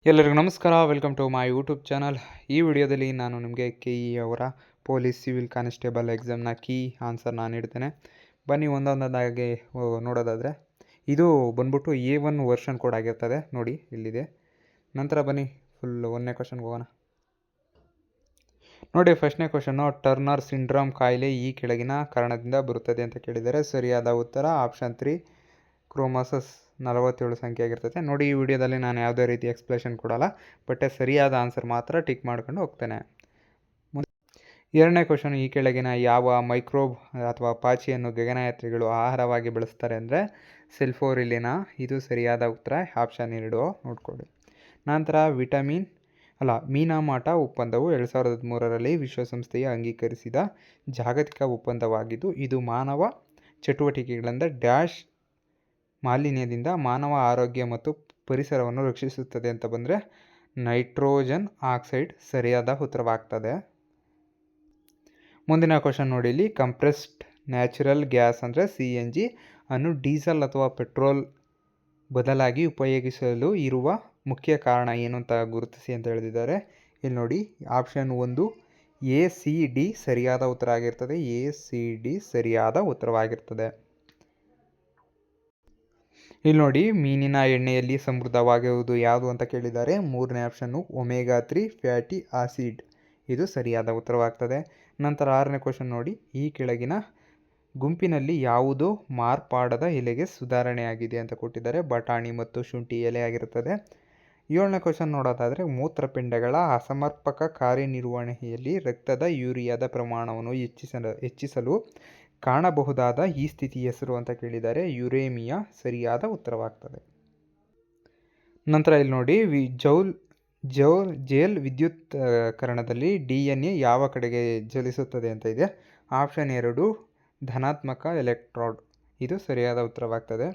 ಎಲ್ಲರಿಗೂ ನಮಸ್ಕಾರ. Welcome to my YouTube channel. ಈ ವಿಡಿಯೋದಲ್ಲಿ ನಾನು ನಿಮಗೆ KE ಅವರ ಪೊಲೀಸ್ ಸಿವಿಲ್ ಕಾನ್ಸ್ಟೇಬಲ್ ಎಕ್ಸಾಮ್ನ ಕೀ ಆನ್ಸರ್ನ ನೀಡ್ತೇನೆ. ಬನ್ನಿ ಒಂದೊಂದಾಗಿ ನೋಡೋದಾದರೆ, ಇದು ಬಂದ್ಬಿಟ್ಟು A1 ವರ್ಷನ್ ಕೋಡ್ ಆಗಿರ್ತದೆ. ನೋಡಿ ಇಲ್ಲಿದೆ. ನಂತರ ಬನ್ನಿ ಫುಲ್ ಒಂದನೇ ಕ್ವಶನ್ಗೆ ಹೋಗೋಣ. ನೋಡಿ ಫಸ್ಟ್ನೇ ಕ್ವಶನ್ನು, ಟರ್ನರ್ ಸಿಂಡ್ರೋಮ್ ಕಾಯಿಲೆ ಈ ಕೆಳಗಿನ ಕಾರಣದಿಂದ ಬರುತ್ತದೆ ಅಂತ ಕೇಳಿದ್ದಾರೆ. ಸರಿಯಾದ ಉತ್ತರ ಆಪ್ಷನ್ 3, ಕ್ರೋಮೋಸಸ್ 47 ಸಂಖ್ಯೆ ಆಗಿರ್ತದೆ. ನೋಡಿ ಈ ವಿಡಿಯೋದಲ್ಲಿ ನಾನು ಯಾವುದೇ ರೀತಿ ಎಕ್ಸ್ಪ್ಲೇಷನ್ ಕೊಡಲ್ಲ, ಬಟ್ ಸರಿಯಾದ ಆನ್ಸರ್ ಮಾತ್ರ ಟಿಕ್ ಮಾಡ್ಕೊಂಡು ಹೋಗ್ತೇನೆ. ಎರಡನೇ ಕ್ವಶನ್, ಈ ಕೆಳಗಿನ ಯಾವ ಮೈಕ್ರೋಬ್ ಅಥವಾ ಪಾಚಿಯನ್ನು ಗಗನಯಾತ್ರಿಗಳು ಆಹಾರವಾಗಿ ಬಳಸ್ತಾರೆ ಅಂದರೆ ಸೆಲ್ಫೋರಿಲಿನ. ಇದು ಸರಿಯಾದ ಉತ್ತರ ಆಪ್ಷನ್ 2 ನೋಡ್ಕೊಳ್ಳಿ. ನಂತರ ಮೀನಾಮಾಟ ಒಪ್ಪಂದವು 2013ರಲ್ಲಿ ವಿಶ್ವಸಂಸ್ಥೆಯ ಅಂಗೀಕರಿಸಿದ ಜಾಗತಿಕ ಒಪ್ಪಂದವಾಗಿದ್ದು, ಇದು ಮಾನವ ಚಟುವಟಿಕೆಗಳಿಂದ ಮಾಲಿನ್ಯದಿಂದ ಮಾನವ ಆರೋಗ್ಯ ಮತ್ತು ಪರಿಸರವನ್ನು ರಕ್ಷಿಸುತ್ತದೆ ಅಂತ ಬಂದರೆ ನೈಟ್ರೋಜನ್ ಆಕ್ಸೈಡ್ ಸರಿಯಾದ ಉತ್ತರವಾಗ್ತದೆ. ಮುಂದಿನ ಕ್ವಶನ್ ನೋಡಿ ಇಲ್ಲಿ, ಕಂಪ್ರೆಸ್ಡ್ ನ್ಯಾಚುರಲ್ ಗ್ಯಾಸ್ ಅಂದರೆ CNG ಅನ್ನು ಡೀಸೆಲ್ ಅಥವಾ ಪೆಟ್ರೋಲ್ ಬದಲಾಗಿ ಉಪಯೋಗಿಸಲು ಇರುವ ಮುಖ್ಯ ಕಾರಣ ಏನು ಅಂತ ಗುರುತಿಸಿ ಅಂತ ಹೇಳಿದ್ದಾರೆ. ಇಲ್ಲಿ ನೋಡಿ ಆಪ್ಷನ್ 1 ACD ಸರಿಯಾದ ಉತ್ತರ ಆಗಿರ್ತದೆ. ACD ಸರಿಯಾದ ಉತ್ತರವಾಗಿರ್ತದೆ. ಇಲ್ಲಿ ನೋಡಿ, ಮೀನಿನ ಎಣ್ಣೆಯಲ್ಲಿ ಸಮೃದ್ಧವಾಗಿರುವುದು ಯಾವುದು ಅಂತ ಕೇಳಿದ್ದಾರೆ. ಮೂರನೇ ಆಪ್ಷನ್ನು ಒಮೆಗಾ 3 ಫ್ಯಾಟಿ ಆಸಿಡ್, ಇದು ಸರಿಯಾದ ಉತ್ತರವಾಗ್ತದೆ. ನಂತರ ಆರನೇ ಕ್ವಶನ್ ನೋಡಿ, ಈ ಕೆಳಗಿನ ಗುಂಪಿನಲ್ಲಿ ಯಾವುದು ಮಾರ್ಪಾಡದ ಎಲೆಗೆ ಸುಧಾರಣೆಯಾಗಿದೆ ಅಂತ ಕೊಟ್ಟಿದ್ದಾರೆ. ಬಟಾಣಿ ಮತ್ತು ಶುಂಠಿ ಎಲೆ ಆಗಿರುತ್ತದೆ. ಏಳನೇ ಕ್ವಶನ್ ನೋಡೋದಾದರೆ, ಮೂತ್ರಪಿಂಡಗಳ ಅಸಮರ್ಪಕ ಕಾರ್ಯನಿರ್ವಹಣೆಯಲ್ಲಿ ರಕ್ತದ ಯೂರಿಯಾದ ಪ್ರಮಾಣವನ್ನು ಹೆಚ್ಚಿಸಲು ಕಾಣಬಹುದಾದ ಈ ಸ್ಥಿತಿ ಹೆಸರು ಅಂತ ಕೇಳಿದ್ದಾರೆ. ಯುರೇಮಿಯಾ ಸರಿಯಾದ ಉತ್ತರವಾಗ್ತದೆ. ನಂತರ ಇಲ್ಲಿ ನೋಡಿ, ಜೇಲ್ ವಿದ್ಯುತ್ಕರಣದಲ್ಲಿ DNA ಯಾವ ಕಡೆಗೆ ಚಲಿಸುತ್ತದೆ ಅಂತ ಇದೆ. ಆಪ್ಷನ್ 2 ಧನಾತ್ಮಕ ಎಲೆಕ್ಟ್ರೋಡ್, ಇದು ಸರಿಯಾದ ಉತ್ತರವಾಗ್ತದೆ.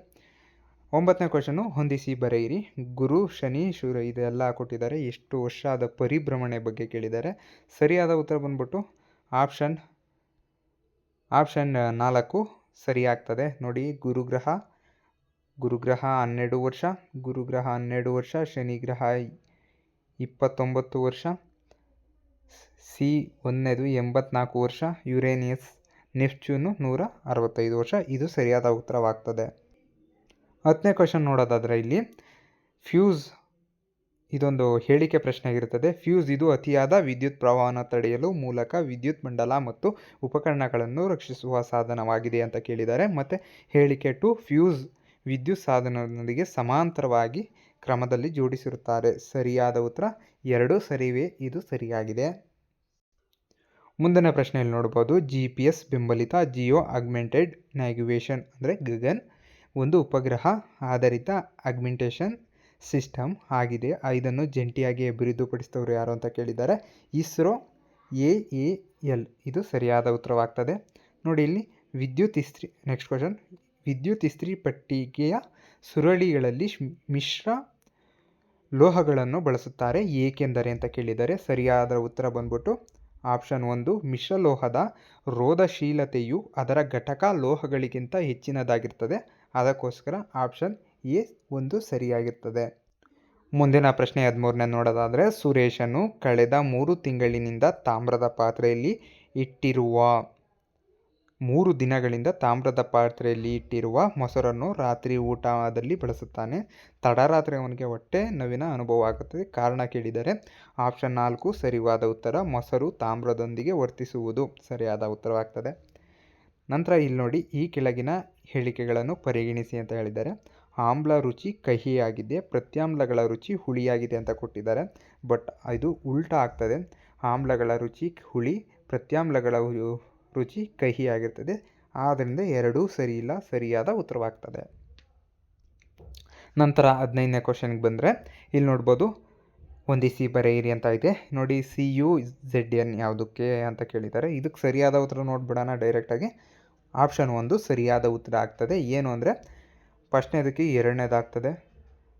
9ನೇ ಕ್ವಶನು, ಹೊಂದಿಸಿ ಬರೆಯಿರಿ. ಗುರು, ಶನಿ, ಸೂರ್ಯ ಇದೆಲ್ಲ ಕೊಟ್ಟಿದ್ದಾರೆ. ಎಷ್ಟು ವರ್ಷದ ಪರಿಭ್ರಮಣೆ ಬಗ್ಗೆ ಕೇಳಿದ್ದಾರೆ. ಸರಿಯಾದ ಉತ್ತರ ಬಂದ್ಬಿಟ್ಟು ಆಪ್ಷನ್ 4 ಸರಿಯಾಗ್ತದೆ. ನೋಡಿ, ಗುರುಗ್ರಹ 12 ವರ್ಷ, ಗುರುಗ್ರಹ 12 ವರ್ಷ, ಶನಿಗ್ರಹ 29 ವರ್ಷ, ಒಂದನೇದು 84 ವರ್ಷ, ಯುರೇನಿಯಸ್ ನೆಪ್ಚೂನು 165 ವರ್ಷ, ಇದು ಸರಿಯಾದ ಉತ್ತರವಾಗ್ತದೆ. 10ನೇ ಕ್ವಶನ್ ನೋಡೋದಾದರೆ ಇಲ್ಲಿ, ಫ್ಯೂಸ್ ಇದೊಂದು ಹೇಳಿಕೆ ಪ್ರಶ್ನೆ ಆಗಿರುತ್ತದೆ. ಫ್ಯೂಸ್ ಇದು ಅತಿಯಾದ ವಿದ್ಯುತ್ ಪ್ರವಾಹವನ್ನು ತಡೆಯಲು ಮೂಲಕ ವಿದ್ಯುತ್ ಮಂಡಲ ಮತ್ತು ಉಪಕರಣಗಳನ್ನು ರಕ್ಷಿಸುವ ಸಾಧನವಾಗಿದೆ ಅಂತ ಕೇಳಿದ್ದಾರೆ. ಮತ್ತು ಹೇಳಿಕೆ 2, ಫ್ಯೂಸ್ ವಿದ್ಯುತ್ ಸಾಧನದೊಂದಿಗೆ ಸಮಾಂತರವಾಗಿ ಕ್ರಮದಲ್ಲಿ ಜೋಡಿಸಿರುತ್ತಾರೆ. ಸರಿಯಾದ ಉತ್ತರ 2 ಸರಿವೆ, ಇದು ಸರಿಯಾಗಿದೆ. ಮುಂದಿನ ಪ್ರಶ್ನೆಯಲ್ಲಿ ನೋಡ್ಬೋದು, GPS ಬೆಂಬಲಿತ ಜಿಯೋ ಆಗ್ಮೆಂಟೆಡ್ ನ್ಯಾವಿಗೇಷನ್ ಅಂದರೆ ಗಗನ್ ಒಂದು ಉಪಗ್ರಹ ಆಧಾರಿತ ಆಗ್ಮೆಂಟೇಷನ್ ಸಿಸ್ಟಮ್ ಆಗಿದೆ. ಇದನ್ನು ಜಂಟಿಯಾಗಿ ಅಭಿವೃದ್ಧಿಪಡಿಸಿದವರು ಯಾರು ಅಂತ ಕೇಳಿದ್ದಾರೆ. ಇಸ್ರೋ, AAL, ಇದು ಸರಿಯಾದ ಉತ್ತರವಾಗ್ತದೆ. ನೋಡಿ ಇಲ್ಲಿ, ನೆಕ್ಸ್ಟ್ ಕ್ವಶನ್, ವಿದ್ಯುತ್ ಇಸ್ತ್ರಿ ಪೆಟ್ಟಿಗೆಯ ಸುರುಳಿಗಳಲ್ಲಿ ಮಿಶ್ರ ಲೋಹಗಳನ್ನು ಬಳಸುತ್ತಾರೆ ಏಕೆಂದರೆ ಅಂತ ಕೇಳಿದ್ದಾರೆ. ಸರಿಯಾದ ಉತ್ತರ ಬಂದ್ಬಿಟ್ಟು ಆಪ್ಷನ್ 1 ಮಿಶ್ರಲೋಹದ ರೋಧಶೀಲತೆಯು ಅದರ ಘಟಕ ಲೋಹಗಳಿಗಿಂತ ಹೆಚ್ಚಿನದಾಗಿರ್ತದೆ, ಅದಕ್ಕೋಸ್ಕರ ಆಪ್ಷನ್ A1 ಸರಿಯಾಗಿರ್ತದೆ. ಮುಂದಿನ ಪ್ರಶ್ನೆ 13ನೇ ನೋಡೋದಾದರೆ, ಸುರೇಶನು ಕಳೆದ 3 ತಿಂಗಳಿನಿಂದ ತಾಮ್ರದ ಪಾತ್ರೆಯಲ್ಲಿ ಇಟ್ಟಿರುವ 3 ದಿನಗಳಿಂದ ತಾಮ್ರದ ಪಾತ್ರೆಯಲ್ಲಿ ಇಟ್ಟಿರುವ ಮೊಸರನ್ನು ರಾತ್ರಿ ಊಟದಲ್ಲಿ ಬಳಸುತ್ತಾನೆ. ತಡರಾತ್ರಿ ಅವನಿಗೆ ಹೊಟ್ಟೆ ನೋವಿನ ಅನುಭವ ಆಗುತ್ತದೆ. ಕಾರಣ ಕೇಳಿದರೆ. ಆಪ್ಷನ್ 4 ಸರಿಯಾದ ಉತ್ತರ, ಮೊಸರು ತಾಮ್ರದೊಂದಿಗೆ ವರ್ತಿಸುವುದು ಸರಿಯಾದ ಉತ್ತರವಾಗ್ತದೆ. ನಂತರ ಇಲ್ಲಿ ನೋಡಿ, ಈ ಕೆಳಗಿನ ಹೇಳಿಕೆಗಳನ್ನು ಪರಿಗಣಿಸಿ ಅಂತ ಹೇಳಿದ್ದಾರೆ. ಆಮ್ಲ ರುಚಿ ಕಹಿಯಾಗಿದೆ, ಪ್ರತ್ಯಾಮ್ಲಗಳ ರುಚಿ ಹುಳಿಯಾಗಿದೆ ಅಂತ ಕೊಟ್ಟಿದ್ದಾರೆ. ಬಟ್ ಇದು ಉಲ್ಟಾ ಆಗ್ತದೆ. ಆಮ್ಲಗಳ ರುಚಿ ಹುಳಿ, ಪ್ರತ್ಯಾಮ್ಲಗಳ ರುಚಿ ಕಹಿ ಆಗಿರ್ತದೆ. ಆದ್ದರಿಂದ ಎರಡೂ ಸರಿ ಇಲ್ಲ, ಸರಿಯಾದ ಉತ್ತರವಾಗ್ತದೆ. ನಂತರ 15ನೇ ಕ್ವಶನ್ಗೆ ಬಂದರೆ ಇಲ್ಲಿ ನೋಡ್ಬೋದು, ಹೊಂದಿಸಿ ಬರೆಯಿರಿ ಅಂತ ಇದೆ. ನೋಡಿ, CUZN ಯಾವುದಕ್ಕೆ ಅಂತ ಕೇಳಿದ್ದಾರೆ. ಇದಕ್ಕೆ ಸರಿಯಾದ ಉತ್ತರ ನೋಡ್ಬಿಡೋಣ ಡೈರೆಕ್ಟಾಗಿ. ಆಪ್ಷನ್ 1 ಸರಿಯಾದ ಉತ್ತರ ಆಗ್ತದೆ. ಏನು ಅಂದರೆ ಫಸ್ಟ್ನೇದಕ್ಕೆ 2ನೇದಾಗ್ತದೆ,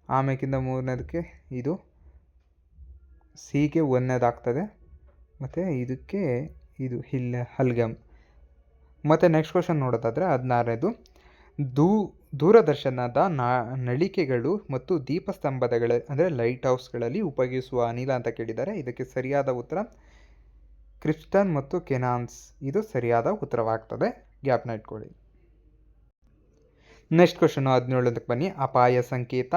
ಆಮೇಕಿಂದ 3ನೇದಕ್ಕೆ ಇದು Cಗೆ 1ನೇದಾಗ್ತದೆ, ಮತ್ತು ಇದಕ್ಕೆ ಇದು ಹಲ್ಗಮ್. ಮತ್ತು ನೆಕ್ಸ್ಟ್ ಕ್ವಶನ್ ನೋಡೋದಾದರೆ 16ನೇದು, ದೂರದರ್ಶನದ ನಳಿಕೆಗಳು ಮತ್ತು ದೀಪಸ್ತಂಭಗಳ ಅಂದರೆ ಲೈಟ್ ಹೌಸ್ಗಳಲ್ಲಿ ಉಪಯೋಗಿಸುವ ಅನಿಲ ಅಂತ ಕೇಳಿದ್ದಾರೆ. ಇದಕ್ಕೆ ಸರಿಯಾದ ಉತ್ತರ ಕ್ರಿಪ್ಟನ್ ಮತ್ತು ಕೆನಾನ್ಸ್. ಇದು ಸರಿಯಾದ ಉತ್ತರವಾಗ್ತದೆ, ಗ್ಯಾಪ್ನ ಇಟ್ಕೊಳ್ಳಿ. ನೆಕ್ಸ್ಟ್ ಕ್ವಶನು 17ಕ್ಕೆ ಬನ್ನಿ. ಅಪಾಯ ಸಂಕೇತ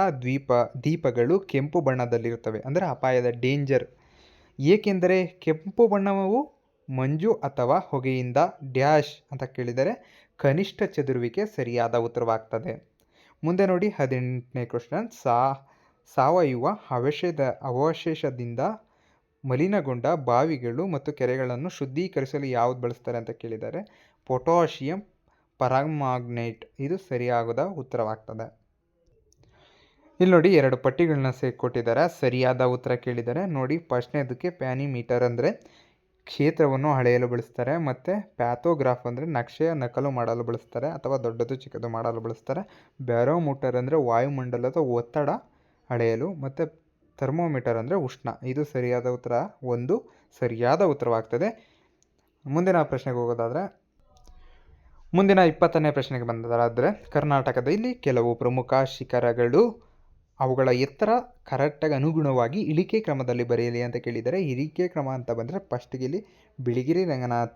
ದೀಪಗಳು ಕೆಂಪು ಬಣ್ಣದಲ್ಲಿರುತ್ತವೆ, ಅಂದರೆ ಅಪಾಯದ ಡೇಂಜರ್. ಏಕೆಂದರೆ ಕೆಂಪು ಬಣ್ಣವು ಮಂಜು ಅಥವಾ ಹೊಗೆಯಿಂದ ಡ್ಯಾಶ್ ಅಂತ ಕೇಳಿದರೆ ಕನಿಷ್ಠ ಚದುರುವಿಕೆ ಸರಿಯಾದ ಉತ್ತರವಾಗ್ತದೆ. ಮುಂದೆ ನೋಡಿ 18ನೇ ಕ್ವಶನ್. ಸಾವಯವ ಅವಶೇಷದಿಂದ ಮಲಿನಗೊಂಡ ಬಾವಿಗಳು ಮತ್ತು ಕೆರೆಗಳನ್ನು ಶುದ್ಧೀಕರಿಸಲು ಯಾವುದು ಬಳಸ್ತಾರೆ ಅಂತ ಕೇಳಿದ್ದಾರೆ. Potassium permanganate. ಇದು ಸರಿಯಾದ ಉತ್ತರವಾಗ್ತದೆ. ಇಲ್ಲಿ ನೋಡಿ 2 ಪಟ್ಟಿಗಳನ್ನ ಕೊಟ್ಟಿದ್ದಾರೆ. ಸರಿಯಾದ ಉತ್ತರ ಕೇಳಿದ್ದಾರೆ. ನೋಡಿ, ಫಸ್ಟ್ನೇದಕ್ಕೆ ಪ್ಯಾನಿಮೀಟರ್ ಅಂದರೆ ಕ್ಷೇತ್ರವನ್ನು ಅಳೆಯಲು ಬಳಸ್ತಾರೆ, ಮತ್ತು ಪ್ಯಾಥೋಗ್ರಾಫ್ ಅಂದರೆ ನಕ್ಷೆಯ ನಕಲು ಮಾಡಲು ಬಳಸ್ತಾರೆ ಅಥವಾ ದೊಡ್ಡದು ಚಿಕ್ಕದು ಮಾಡಲು ಬಳಸ್ತಾರೆ. ಬ್ಯಾರೋಮೀಟರ್ ಅಂದರೆ ವಾಯುಮಂಡಲದ ಒತ್ತಡ ಅಳೆಯಲು, ಮತ್ತು ಥರ್ಮೋಮೀಟರ್ ಅಂದರೆ ಉಷ್ಣ. ಇದು ಸರಿಯಾದ ಉತ್ತರ, ಒಂದು ಸರಿಯಾದ ಉತ್ತರವಾಗ್ತದೆ. ಮುಂದಿನ ಪ್ರಶ್ನೆಗೆ ಹೋಗೋದಾದರೆ, ಮುಂದಿನ 20ನೇ ಪ್ರಶ್ನೆಗೆ ಬಂದದಾದರೆ, ಕರ್ನಾಟಕದಲ್ಲಿ ಕೆಲವು ಪ್ರಮುಖ ಶಿಖರಗಳು ಅವುಗಳ ಎತ್ತರ ಕರೆಕ್ಟಾಗಿ ಅನುಗುಣವಾಗಿ ಇಳಿಕೆ ಕ್ರಮದಲ್ಲಿ ಬರೆಯಲಿ ಅಂತ ಕೇಳಿದರೆ. ಇಳಿಕೆ ಕ್ರಮ ಅಂತ ಬಂದರೆ ಫಸ್ಟಿಗೆ ಇಲ್ಲಿ ಬಿಳಿಗಿರಿ ರಂಗನಾಥ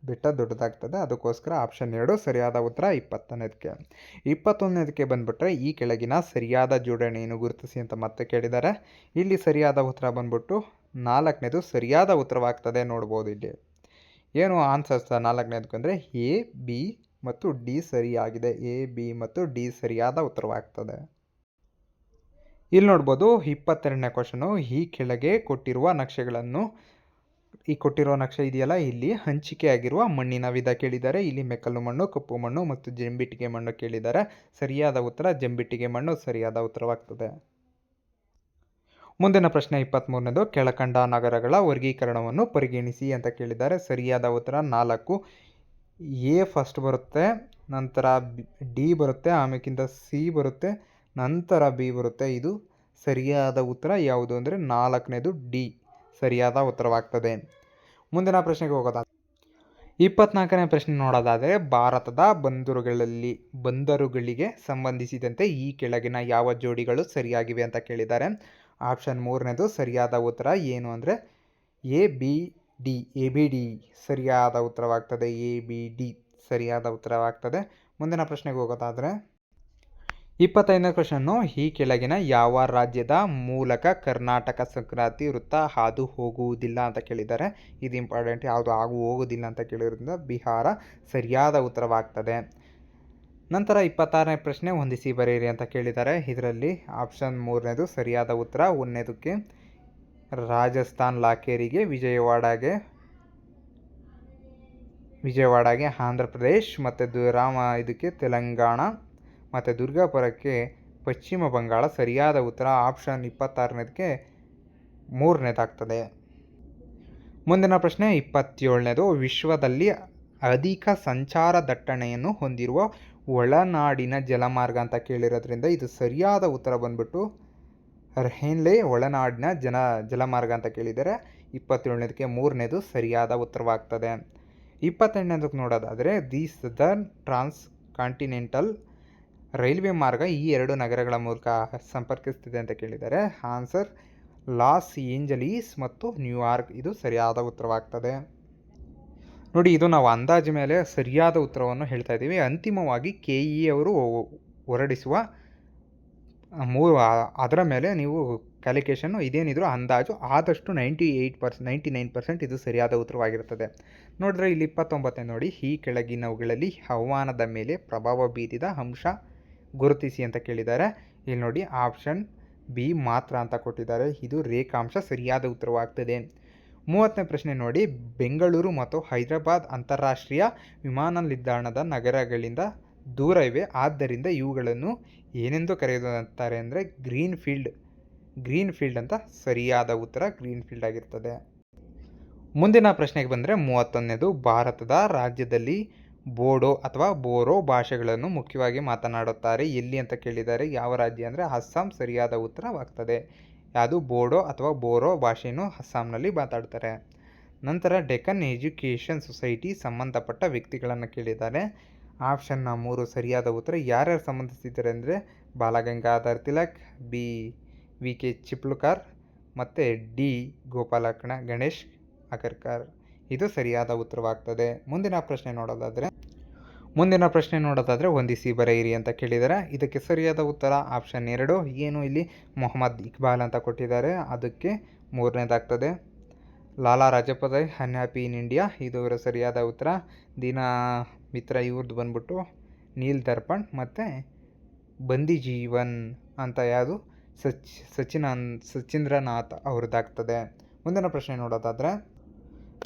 ಬೆಟ್ಟ ದೊಡ್ಡದಾಗ್ತದೆ, ಅದಕ್ಕೋಸ್ಕರ ಆಪ್ಷನ್ 2 ಸರಿಯಾದ ಉತ್ತರ 20ನೇದಕ್ಕೆ. 21ನೇದಕ್ಕೆ ಬಂದುಬಿಟ್ರೆ, ಈ ಕೆಳಗಿನ ಸರಿಯಾದ ಜೋಡಣೆಯನ್ನು ಗುರುತಿಸಿ ಅಂತ ಮತ್ತೆ ಕೇಳಿದ್ದಾರೆ. ಇಲ್ಲಿ ಸರಿಯಾದ ಉತ್ತರ ಬಂದ್ಬಿಟ್ಟು 4ನೇದು ಸರಿಯಾದ ಉತ್ತರವಾಗ್ತದೆ. ನೋಡ್ಬೋದು ಇಲ್ಲಿ ಏನು ಆನ್ಸರ್ಸ್ 4ನೇದಕ್ಕೆ ಅಂದರೆ ಎ, ಬಿ ಮತ್ತು ಡಿ ಸರಿಯಾಗಿದೆ. ಎ, ಬಿ ಮತ್ತು ಡಿ ಸರಿಯಾದ ಉತ್ತರವಾಗ್ತದೆ. ಇಲ್ಲಿ ನೋಡ್ಬೋದು 22ನೇ ಕ್ವಶನು. ಈ ಕೆಳಗೆ ಕೊಟ್ಟಿರುವ ನಕ್ಷೆಗಳನ್ನು, ಈ ಕೊಟ್ಟಿರುವ ನಕ್ಷೆ ಇದೆಯಲ್ಲ, ಇಲ್ಲಿ ಹಂಚಿಕೆಯಾಗಿರುವ ಮಣ್ಣಿನ ವಿಧ ಕೇಳಿದ್ದಾರೆ. ಇಲ್ಲಿ ಮೆಕ್ಕಲು ಮಣ್ಣು, ಕಪ್ಪು ಮಣ್ಣು ಮತ್ತು ಜಂಬಿಟ್ಟಿಗೆ ಮಣ್ಣು ಕೇಳಿದ್ದಾರೆ. ಸರಿಯಾದ ಉತ್ತರ ಜಂಬಿಟ್ಟಿಗೆ ಮಣ್ಣು ಸರಿಯಾದ ಉತ್ತರವಾಗ್ತದೆ. ಮುಂದಿನ ಪ್ರಶ್ನೆ 23ನೇದು. ಕೆಳಕಂಡ ನಗರಗಳ ವರ್ಗೀಕರಣವನ್ನು ಪರಿಗಣಿಸಿ ಅಂತ ಕೇಳಿದ್ದಾರೆ. ಸರಿಯಾದ ಉತ್ತರ 4. ಎ ಫಸ್ಟ್ ಬರುತ್ತೆ, ನಂತರ ಡಿ ಬರುತ್ತೆ, ಆಮೇಕಿಂದ ಸಿ ಬರುತ್ತೆ, ನಂತರ ಬಿ ಬರುತ್ತೆ. ಇದು ಸರಿಯಾದ ಉತ್ತರ ಯಾವುದು ಅಂದರೆ 4ನೇದು ಡಿ ಸರಿಯಾದ ಉತ್ತರವಾಗ್ತದೆ. ಮುಂದಿನ ಪ್ರಶ್ನೆಗೆ ಹೋಗೋದಾದರೆ 24ನೇ ಪ್ರಶ್ನೆ ನೋಡೋದಾದರೆ, ಭಾರತದ ಬಂದರುಗಳಿಗೆ ಸಂಬಂಧಿಸಿದಂತೆ ಈ ಕೆಳಗಿನ ಯಾವ ಜೋಡಿಗಳು ಸರಿಯಾಗಿವೆ ಅಂತ ಕೇಳಿದ್ದಾರೆ. ಆಪ್ಷನ್ 3ನೇದು ಸರಿಯಾದ ಉತ್ತರ ಏನು ಅಂದರೆ A B D. A B D ಸರಿಯಾದ ಉತ್ತರವಾಗ್ತದೆ. ಎ ಬಿ ಡಿ ಸರಿಯಾದ ಉತ್ತರವಾಗ್ತದೆ. ಮುಂದಿನ ಪ್ರಶ್ನೆಗೆ ಹೋಗೋದಾದರೆ 25ನೇ ಕ್ವಶನ್ನು. ಈ ಕೆಳಗಿನ ಯಾವ ರಾಜ್ಯದ ಮೂಲಕ ಕರ್ನಾಟಕ ಸಂಕ್ರಾಂತಿ ವೃತ್ತ ಹಾದು ಹೋಗುವುದಿಲ್ಲ ಅಂತ ಕೇಳಿದ್ದಾರೆ. ಇದು ಇಂಪಾರ್ಟೆಂಟ್. ಯಾವುದು ಹೋಗುವುದಿಲ್ಲ ಅಂತ ಕೇಳಿರೋದ್ರಿಂದ ಬಿಹಾರ ಸರಿಯಾದ ಉತ್ತರವಾಗ್ತದೆ. ನಂತರ 26ನೇ ಪ್ರಶ್ನೆ. ಹೊಂದಿಸಿ ಬರೆಯಿರಿ ಅಂತ ಕೇಳಿದ್ದಾರೆ. ಇದರಲ್ಲಿ ಆಪ್ಷನ್ 3ನೇದು ಸರಿಯಾದ ಉತ್ತರ. 1ನೇದಕ್ಕೆ ರಾಜಸ್ಥಾನ್ ಲಾಕೇರಿಗೆ, ವಿಜಯವಾಡಗೆ ಆಂಧ್ರ ಪ್ರದೇಶ್, ಮತ್ತು ಇದಕ್ಕೆ ತೆಲಂಗಾಣ, ಮತ್ತು ದುರ್ಗಾಪುರಕ್ಕೆ ಪಶ್ಚಿಮ ಬಂಗಾಳ ಸರಿಯಾದ ಉತ್ತರ. ಆಪ್ಷನ್ 26ನೇದಕ್ಕೆ 3ನೇದಾಗ್ತದೆ. ಮುಂದಿನ ಪ್ರಶ್ನೆ 27ನೇದು. ವಿಶ್ವದಲ್ಲಿ ಅಧಿಕ ಸಂಚಾರ ದಟ್ಟಣೆಯನ್ನು ಹೊಂದಿರುವ ಒಳನಾಡಿನ ಜಲಮಾರ್ಗ ಅಂತ ಕೇಳಿರೋದ್ರಿಂದ ಇದು ಸರಿಯಾದ ಉತ್ತರ ಬಂದ್ಬಿಟ್ಟು ರಹೇನ್ಲೆ ಒಳನಾಡಿನ ಜಲಮಾರ್ಗ ಅಂತ ಕೇಳಿದರೆ 27ನೇದಕ್ಕೆ 3ನೇದು ಸರಿಯಾದ ಉತ್ತರವಾಗ್ತದೆ. 28ನೇದಕ್ಕೆ ನೋಡೋದಾದರೆ, the southern transcontinental railway ಮಾರ್ಗ ಈ 2 ನಗರಗಳ ಮೂಲಕ ಸಂಪರ್ಕಿಸ್ತಿದೆ ಅಂತ ಕೇಳಿದ್ದಾರೆ. ಆನ್ಸರ್ ಲಾಸ್ ಏಂಜಲೀಸ್ ಮತ್ತು ನ್ಯೂಯಾರ್ಕ್. ಇದು ಸರಿಯಾದ ಉತ್ತರವಾಗ್ತದೆ. ನೋಡಿ, ಇದು ನಾವು ಅಂದಾಜು ಮೇಲೆ ಸರಿಯಾದ ಉತ್ತರವನ್ನು ಹೇಳ್ತಾ ಇದ್ದೀವಿ. ಅಂತಿಮವಾಗಿ KE ಅವರು ಹೊರಡಿಸುವ ಅದರ ಮೇಲೆ ನೀವು ಕ್ಯಾಲ್ಕುಲೇಷನ್ನು ಇದೇನಿದ್ರು ಅಂದಾಜು ಆದಷ್ಟು 99% ಇದು ಸರಿಯಾದ ಉತ್ತರವಾಗಿರುತ್ತದೆ. ನೋಡಿದ್ರೆ ಇಲ್ಲಿ 29ನೇ ನೋಡಿ. ಈ ಕೆಳಗಿನವುಗಳಲ್ಲಿ ಹವಾಮಾನದ ಮೇಲೆ ಪ್ರಭಾವ ಬೀರಿದ ಅಂಶ ಗುರುತಿಸಿ ಅಂತ ಕೇಳಿದ್ದಾರೆ. ಇಲ್ಲಿ ನೋಡಿ ಆಪ್ಷನ್ ಬಿ ಮಾತ್ರ ಅಂತ ಕೊಟ್ಟಿದ್ದಾರೆ. ಇದು ರೇಖಾಂಶ ಸರಿಯಾದ ಉತ್ತರವಾಗ್ತದೆ. 30ನೇ ಪ್ರಶ್ನೆ ನೋಡಿ. ಬೆಂಗಳೂರು ಮತ್ತು ಹೈದರಾಬಾದ್ ಅಂತಾರಾಷ್ಟ್ರೀಯ ವಿಮಾನ ನಿಲ್ದಾಣದ ನಗರಗಳಿಂದ ದೂರ ಇವೆ, ಆದ್ದರಿಂದ ಇವುಗಳನ್ನು ಏನೆಂದು ಕರೆಯುತ್ತಾರೆ ಅಂದರೆ ಗ್ರೀನ್ ಫೀಲ್ಡ್ ಅಂತ ಸರಿಯಾದ ಉತ್ತರ ಗ್ರೀನ್ ಫೀಲ್ಡ್ ಆಗಿರ್ತದೆ. ಮುಂದಿನ ಪ್ರಶ್ನೆಗೆ ಬಂದರೆ 31ನೇದು. ಭಾರತದ ರಾಜ್ಯದಲ್ಲಿ ಬೋಡೋ ಅಥವಾ ಬೋರೋ ಭಾಷೆಗಳನ್ನು ಮುಖ್ಯವಾಗಿ ಮಾತನಾಡುತ್ತಾರೆ ಎಲ್ಲಿ ಅಂತ ಕೇಳಿದ್ದಾರೆ. ಯಾವ ರಾಜ್ಯ ಅಂದರೆ ಅಸ್ಸಾಂ ಸರಿಯಾದ ಉತ್ತರವಾಗ್ತದೆ. ಯಾವುದು ಬೋಡೋ ಅಥವಾ ಬೋರೋ ಭಾಷೆಯನ್ನು ಅಸ್ಸಾಂನಲ್ಲಿ ಮಾತಾಡ್ತಾರೆ. ನಂತರ ಡೆಕ್ಕನ್ ಎಜುಕೇಷನ್ ಸೊಸೈಟಿ ಸಂಬಂಧಪಟ್ಟ ವ್ಯಕ್ತಿಗಳನ್ನು ಕೇಳಿದ್ದಾರೆ. ಆಪ್ಷನ್ನ 3 ಸರಿಯಾದ ಉತ್ತರ. ಯಾರ್ಯಾರು ಸಂಬಂಧಿಸಿದ್ದಾರೆ ಅಂದರೆ Balagangadhar Tilak, B V K Chiplunkar ಮತ್ತು ಡಿ ಗೋಪಾಲಕೃಷ್ಣ ಗಣೇಶ್ ಅಗರ್ಕರ್. ಇದು ಸರಿಯಾದ ಉತ್ತರವಾಗ್ತದೆ. ಮುಂದಿನ ಪ್ರಶ್ನೆ ನೋಡೋದಾದರೆ ಹೊಂದಿಸಿ ಬರೆಯಿರಿ ಅಂತ ಕೇಳಿದ್ದಾರೆ. ಇದಕ್ಕೆ ಸರಿಯಾದ ಉತ್ತರ ಆಪ್ಷನ್ 2. ಏನು ಇಲ್ಲಿ ಮೊಹಮ್ಮದ್ ಇಕ್ಬಾಲ್ ಅಂತ ಕೊಟ್ಟಿದ್ದಾರೆ, ಅದಕ್ಕೆ 3ನೇದಾಗ್ತದೆ. ಲಾಲಾ ರಾಜಪಥ್ ಅನ್ಹ್ಯಾಪಿ ಇನ್ ಇಂಡಿಯಾ, ಇದು ಇವರ ಸರಿಯಾದ ಉತ್ತರ. ದೀನಾ ಮಿತ್ರ ಇವ್ರದ್ದು ಬಂದ್ಬಿಟ್ಟು ನೀಲ್ ದರ್ಪಣ್ ಮತ್ತು ಬಂದಿ ಜೀವನ್ ಅಂತ ಯಾವುದು ಸಚಿಂದ್ರನಾಥ್ ಅವ್ರದ್ದಾಗ್ತದೆ. ಮುಂದಿನ ಪ್ರಶ್ನೆ ನೋಡೋದಾದರೆ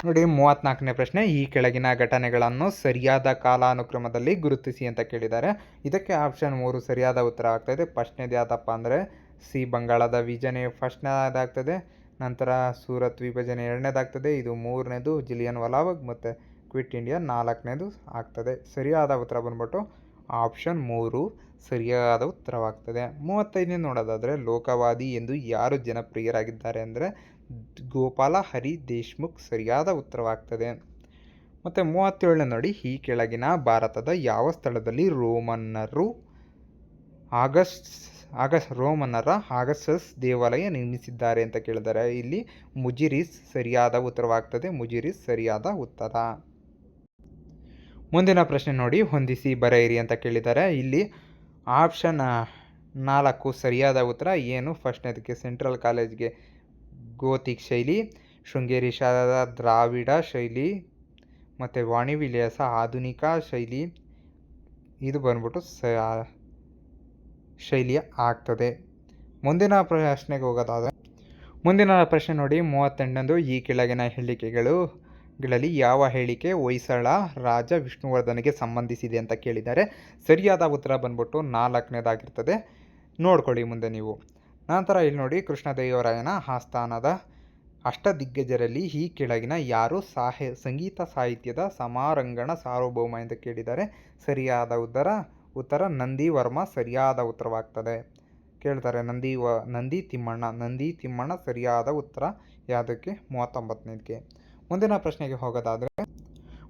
ನೋಡಿ 34ನೇ ಪ್ರಶ್ನೆ. ಈ ಕೆಳಗಿನ ಘಟನೆಗಳನ್ನು ಸರಿಯಾದ ಕಾಲಾನುಕ್ರಮದಲ್ಲಿ ಗುರುತಿಸಿ ಅಂತ ಕೇಳಿದ್ದಾರೆ. ಇದಕ್ಕೆ ಆಪ್ಷನ್ 3 ಸರಿಯಾದ ಉತ್ತರ ಆಗ್ತಾಯಿದೆ. ಫಸ್ಟ್ನೇದು ಯಾವುದಪ್ಪ ಅಂದರೆ ಸಿ ಬಂಗಾಳದ ವಿಭಜನೆ ಫಸ್ಟ್ನೇದಾಗ್ತದೆ. ನಂತರ ಸೂರತ್ ವಿಭಜನೆ 2ನೇದಾಗ್ತದೆ. ಇದು 3ನೇದು ಜಿಲಿಯನ್ ವಾಲಾಬಾಗ್ ಮತ್ತು ಕ್ವಿಟ್ ಇಂಡಿಯಾ 4ನೇದು ಆಗ್ತದೆ. ಸರಿಯಾದ ಉತ್ತರ ಬಂದ್ಬಿಟ್ಟು ಆಪ್ಷನ್ 3 ಸರಿಯಾದ ಉತ್ತರವಾಗ್ತದೆ. 35ನೇ ನೋಡೋದಾದರೆ ಲೋಕವಾದಿ ಎಂದು ಯಾರು ಜನಪ್ರಿಯರಾಗಿದ್ದಾರೆ ಅಂದರೆ ಗೋಪಾಲ ಹರಿ ದೇಶ್ಮುಖ್ ಸರಿಯಾದ ಉತ್ತರವಾಗ್ತದೆ. ಮತ್ತು 37ನೇ ನೋಡಿ, ಈ ಕೆಳಗಿನ ಭಾರತದ ಯಾವ ಸ್ಥಳದಲ್ಲಿ ರೋಮನ್ನರ ಆಗಸ್ಟಸ್ ದೇವಾಲಯ ನಿರ್ಮಿಸಿದ್ದಾರೆ ಅಂತ ಕೇಳಿದ್ದಾರೆ. ಇಲ್ಲಿ ಮುಜಿರಿಸ್ ಸರಿಯಾದ ಉತ್ತರವಾಗ್ತದೆ. ಮುಜಿರಿಸ್ ಸರಿಯಾದ ಉತ್ತರ. ಮುಂದಿನ ಪ್ರಶ್ನೆ ನೋಡಿ, ಹೊಂದಿಸಿ ಬರೆಯಿರಿ ಅಂತ ಕೇಳಿದ್ದಾರೆ. ಇಲ್ಲಿ ಆಪ್ಷನ್ 4 ಸರಿಯಾದ ಉತ್ತರ. ಏನು ಫಸ್ಟ್ನೇದಕ್ಕೆ ಸೆಂಟ್ರಲ್ ಕಾಲೇಜ್ಗೆ ಗೋತಿಕ್ ಶೈಲಿ, ಶೃಂಗೇರಿ ಶಾಲಾ ದ್ರಾವಿಡ ಶೈಲಿ ಮತ್ತು ವಾಣಿ ವಿಲಾಸ ಆಧುನಿಕ ಶೈಲಿ, ಇದು ಬಂದ್ಬಿಟ್ಟು ಶೈಲಿಯ ಆಗ್ತದೆ. ಮುಂದಿನ ಪ್ರಶ್ನೆಗೆ ಹೋಗೋದಾದರೆ ಮುಂದಿನ ಪ್ರಶ್ನೆ ನೋಡಿ 38ನೇದು. ಈ ಕೆಳಗಿನ ಹೇಳಿಕೆಗಳಲ್ಲಿ ಯಾವ ಹೇಳಿಕೆ ಹೊಯ್ಸಳ ರಾಜ ವಿಷ್ಣುವರ್ಧನ್ಗೆ ಸಂಬಂಧಿಸಿದೆ ಅಂತ ಕೇಳಿದ್ದಾರೆ. ಸರಿಯಾದ ಉತ್ತರ ಬಂದ್ಬಿಟ್ಟು 4ನೇದಾಗಿರ್ತದೆ. ನೋಡ್ಕೊಳ್ಳಿ ಮುಂದೆ ನೀವು. ನಂತರ ಇಲ್ಲಿ ನೋಡಿ, ಕೃಷ್ಣದೇವರಾಯನ ಆಸ್ಥಾನದ ಅಷ್ಟದಿಗ್ಗಜರಲ್ಲಿ ಈ ಕೆಳಗಿನ ಯಾರು ಸಂಗೀತ ಸಾಹಿತ್ಯದ ಸಮಾರಂಗಣ ಸಾರ್ವಭೌಮ ಎಂದು ಕೇಳಿದ್ದಾರೆ. ಸರಿಯಾದ ಉತ್ತರ ನಂದಿ ವರ್ಮ ಸರಿಯಾದ ಉತ್ತರವಾಗ್ತದೆ. ಕೇಳ್ತಾರೆ ನಂದಿ ತಿಮ್ಮಣ್ಣ ಸರಿಯಾದ ಉತ್ತರ. ಯಾವುದಕ್ಕೆ? 39ನೇದಕ್ಕೆ. ಮುಂದಿನ ಪ್ರಶ್ನೆಗೆ ಹೋಗೋದಾದರೆ